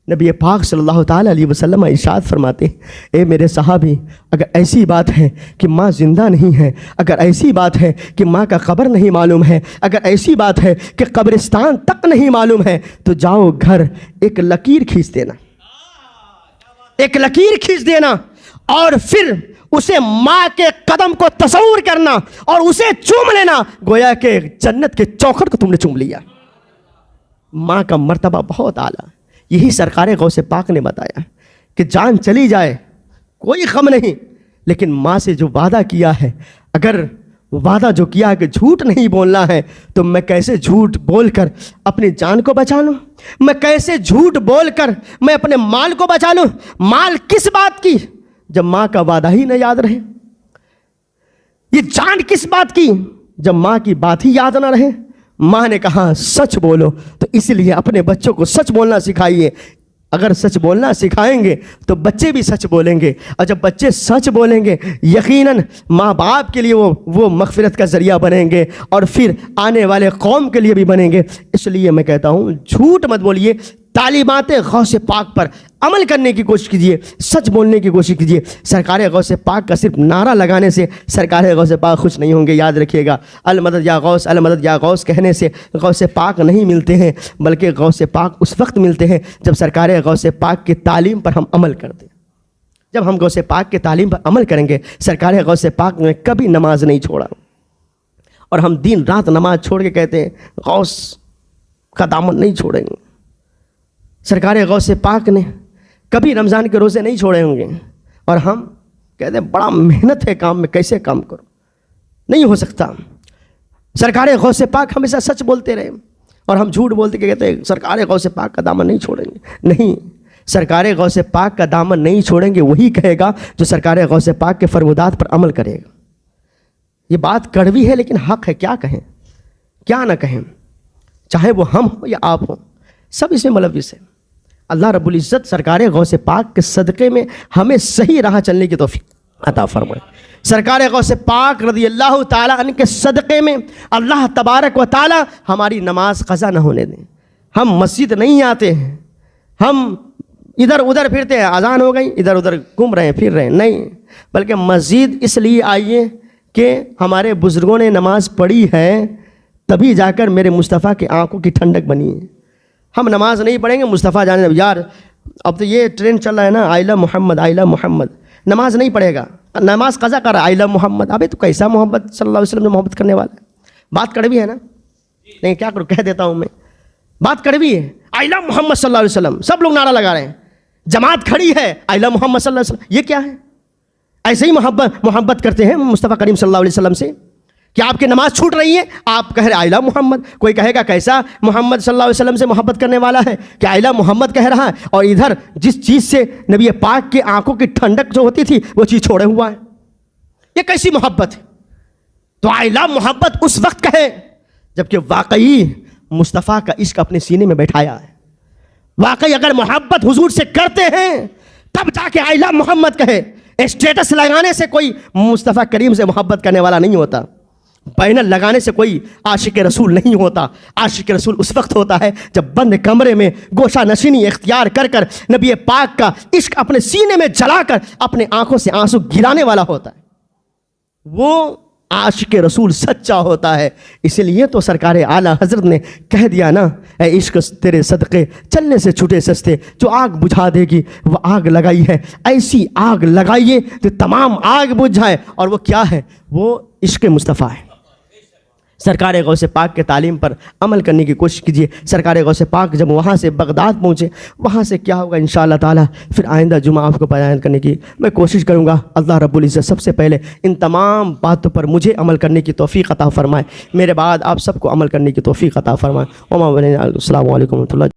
نبی پاک صلی اللہ تعالیٰ علیہ وسلم ارشاد فرماتے اے میرے صحابی اگر ایسی بات ہے کہ ماں زندہ نہیں ہے، اگر ایسی بات ہے کہ ماں کا قبر نہیں معلوم ہے، اگر ایسی بات ہے کہ قبرستان تک نہیں معلوم ہے تو جاؤ گھر ایک لکیر کھینچ دینا، ایک لکیر کھینچ دینا اور پھر اسے ماں کے قدم کو تصور کرنا اور اسے چوم لینا، گویا کہ جنت کے چوکھٹ کو تم نے چوم لیا۔ ماں کا مرتبہ بہت اعلیٰ، یہی سرکار غوث پاک نے بتایا کہ جان چلی جائے کوئی غم نہیں، لیکن ماں سے جو وعدہ کیا ہے، اگر وعدہ جو کیا ہے کہ جھوٹ نہیں بولنا ہے تو میں کیسے جھوٹ بول کر اپنی جان کو بچا لوں، میں کیسے جھوٹ بول کر میں اپنے مال کو بچا لوں؟ مال کس بات کی جب ماں کا وعدہ ہی نہ یاد رہے، یہ جان کس بات کی جب ماں کی بات ہی یاد نہ رہے۔ ماں نے کہا سچ بولو، تو اس لیے اپنے بچوں کو سچ بولنا سکھائیے۔ اگر سچ بولنا سکھائیں گے تو بچے بھی سچ بولیں گے، اور جب بچے سچ بولیں گے یقیناً ماں باپ کے لیے وہ مغفرت کا ذریعہ بنیں گے اور پھر آنے والے قوم کے لیے بھی بنیں گے۔ اس لیے میں کہتا ہوں جھوٹ مت بولیے، تعلیمات غوث پاک پر عمل کرنے کی کوشش کیجیے, سچ بولنے کی کوشش کیجیے. سرکار غوث پاک کا صرف نعرہ لگانے سے سرکار غوث پاک خوش نہیں ہوں گے. یاد رکھیے گا, المدد یا غوث, المدد یا غوث کہنے سے غوث پاک نہیں ملتے ہیں, بلکہ غوث پاک اس وقت ملتے ہیں جب سرکار غوث پاک کی تعلیم پر ہم عمل کرتے ہیں. جب ہم غوث پاک کی تعلیم پر عمل کریں گے, سرکار غوث پاک نے کبھی نماز نہیں چھوڑا, اور ہم دن رات نماز چھوڑ کے کہتے ہیں غوث کا دامن نہیں چھوڑیں گے. سرکار غوث پاک نے کبھی رمضان کے روزے نہیں چھوڑے ہوں گے, اور ہم کہتے ہیں بڑا محنت ہے کام میں, کیسے کام کرو, نہیں ہو سکتا. سرکار غوث پاک ہمیشہ سچ بولتے رہے, اور ہم جھوٹ بولتے کہ کہتے ہیں سرکار غوث پاک کا دامن نہیں چھوڑیں گے. نہیں, سرکار غوث پاک کا دامن نہیں چھوڑیں گے وہی کہے گا جو سرکار غوث پاک کے فرمودات پر عمل کرے گا. یہ بات کڑوی ہے لیکن حق ہے, کیا کہیں کیا نہ کہیں, چاہے وہ ہم ہوں یا آپ ہوں, سب اس میں ملوث ہے. اللہ رب العزت سرکار غوث پاک کے صدقے میں ہمیں صحیح راہ چلنے کی توفیق عطا فرمائے. سرکار غوث پاک رضی اللہ تعالیٰ عنہ کے صدقے میں اللہ تبارک و تعالیٰ ہماری نماز قضا نہ ہونے دیں. ہم مسجد نہیں آتے ہیں, ہم ادھر ادھر پھرتے ہیں, اذان ہو گئی ادھر ادھر گھوم رہے ہیں پھر رہے ہیں, نہیں, بلکہ مسجد اس لیے آئیے کہ ہمارے بزرگوں نے نماز پڑھی ہے, تبھی جا کر میرے مصطفیٰ کی آنکھوں کی ٹھنڈک بنی ہے. ہم نماز نہیں پڑھیں گے, مصطفیٰ جانے یار اب تو یہ ٹرینڈ چل رہا ہے نا, آئی لو محمد, آئی لو محمد, نماز نہیں پڑھے گا, نماز قضا کر رہا ہے, آئی لو محمد. ابھی تو کیسا محمد صلی اللہ علیہ وسلم جو محبت کرنے والا ہے. بات کڑوی ہے نا, نہیں کیا کروں, کہہ دیتا ہوں میں, بات کڑوی ہے. آئی لو محمد صلی اللہ علیہ وسلم, سب لوگ نعرہ لگا رہے ہیں, جماعت کھڑی ہے, آئی لو محمد صلی اللہ علیہ وسلم. یہ کیا ہے؟ ایسے ہی محبت کرتے ہیں مصطفیٰ کریم صلی اللہ علیہ وسلم سے کہ آپ کی نماز چھوٹ رہی ہے, آپ کہہ رہے آئی لو محمد. کوئی کہے گا کیسا محمد صلی اللہ علیہ وسلم سے محبت کرنے والا ہے کہ آئی لو محمد کہہ رہا ہے, اور ادھر جس چیز سے نبی پاک کی آنکھوں کی ٹھنڈک جو ہوتی تھی وہ چیز چھوڑے ہوا ہے. یہ کیسی محبت ہے؟ تو آئی لو محبت اس وقت کہے جبکہ واقعی مصطفیٰ کا عشق اپنے سینے میں بیٹھایا ہے. واقعی اگر محبت حضور سے کرتے ہیں تب جا کے آئی لو محمد کہے. اسٹیٹس لگانے سے کوئی مصطفیٰ کریم سے محبت کرنے والا نہیں ہوتا, بینر لگانے سے کوئی عاشق رسول نہیں ہوتا. عاشق رسول اس وقت ہوتا ہے جب بند کمرے میں گوشہ نشینی اختیار کر کر نبی پاک کا عشق اپنے سینے میں جلا کر اپنے آنکھوں سے آنسو گرانے والا ہوتا ہے. وہ عاشق رسول سچا ہوتا ہے. اسی لیے تو سرکار اعلیٰ حضرت نے کہہ دیا نا, اے عشق تیرے صدقے چلنے سے چھوٹے سستے, جو آگ بجھا دے گی وہ آگ لگائی ہے, ایسی آگ لگائیے تو تمام آگ بجھ جائے. اور وہ کیا ہے؟ وہ عشق مصطفیٰ ہے. سرکار غوث پاک کے تعلیم پر عمل کرنے کی کوشش کیجیے. سرکار غوث پاک جب وہاں سے بغداد پہنچے, وہاں سے کیا ہوگا انشاءاللہ تعالیٰ پھر آئندہ جمعہ آپ کو بیان کرنے کی میں کوشش کروں گا. اللہ رب العزت سب سے پہلے ان تمام باتوں پر مجھے عمل کرنے کی توفیق عطا فرمائے, میرے بعد آپ سب کو عمل کرنے کی توفیق عطا فرمائے. السلام علیکم و رحمۃ اللہ.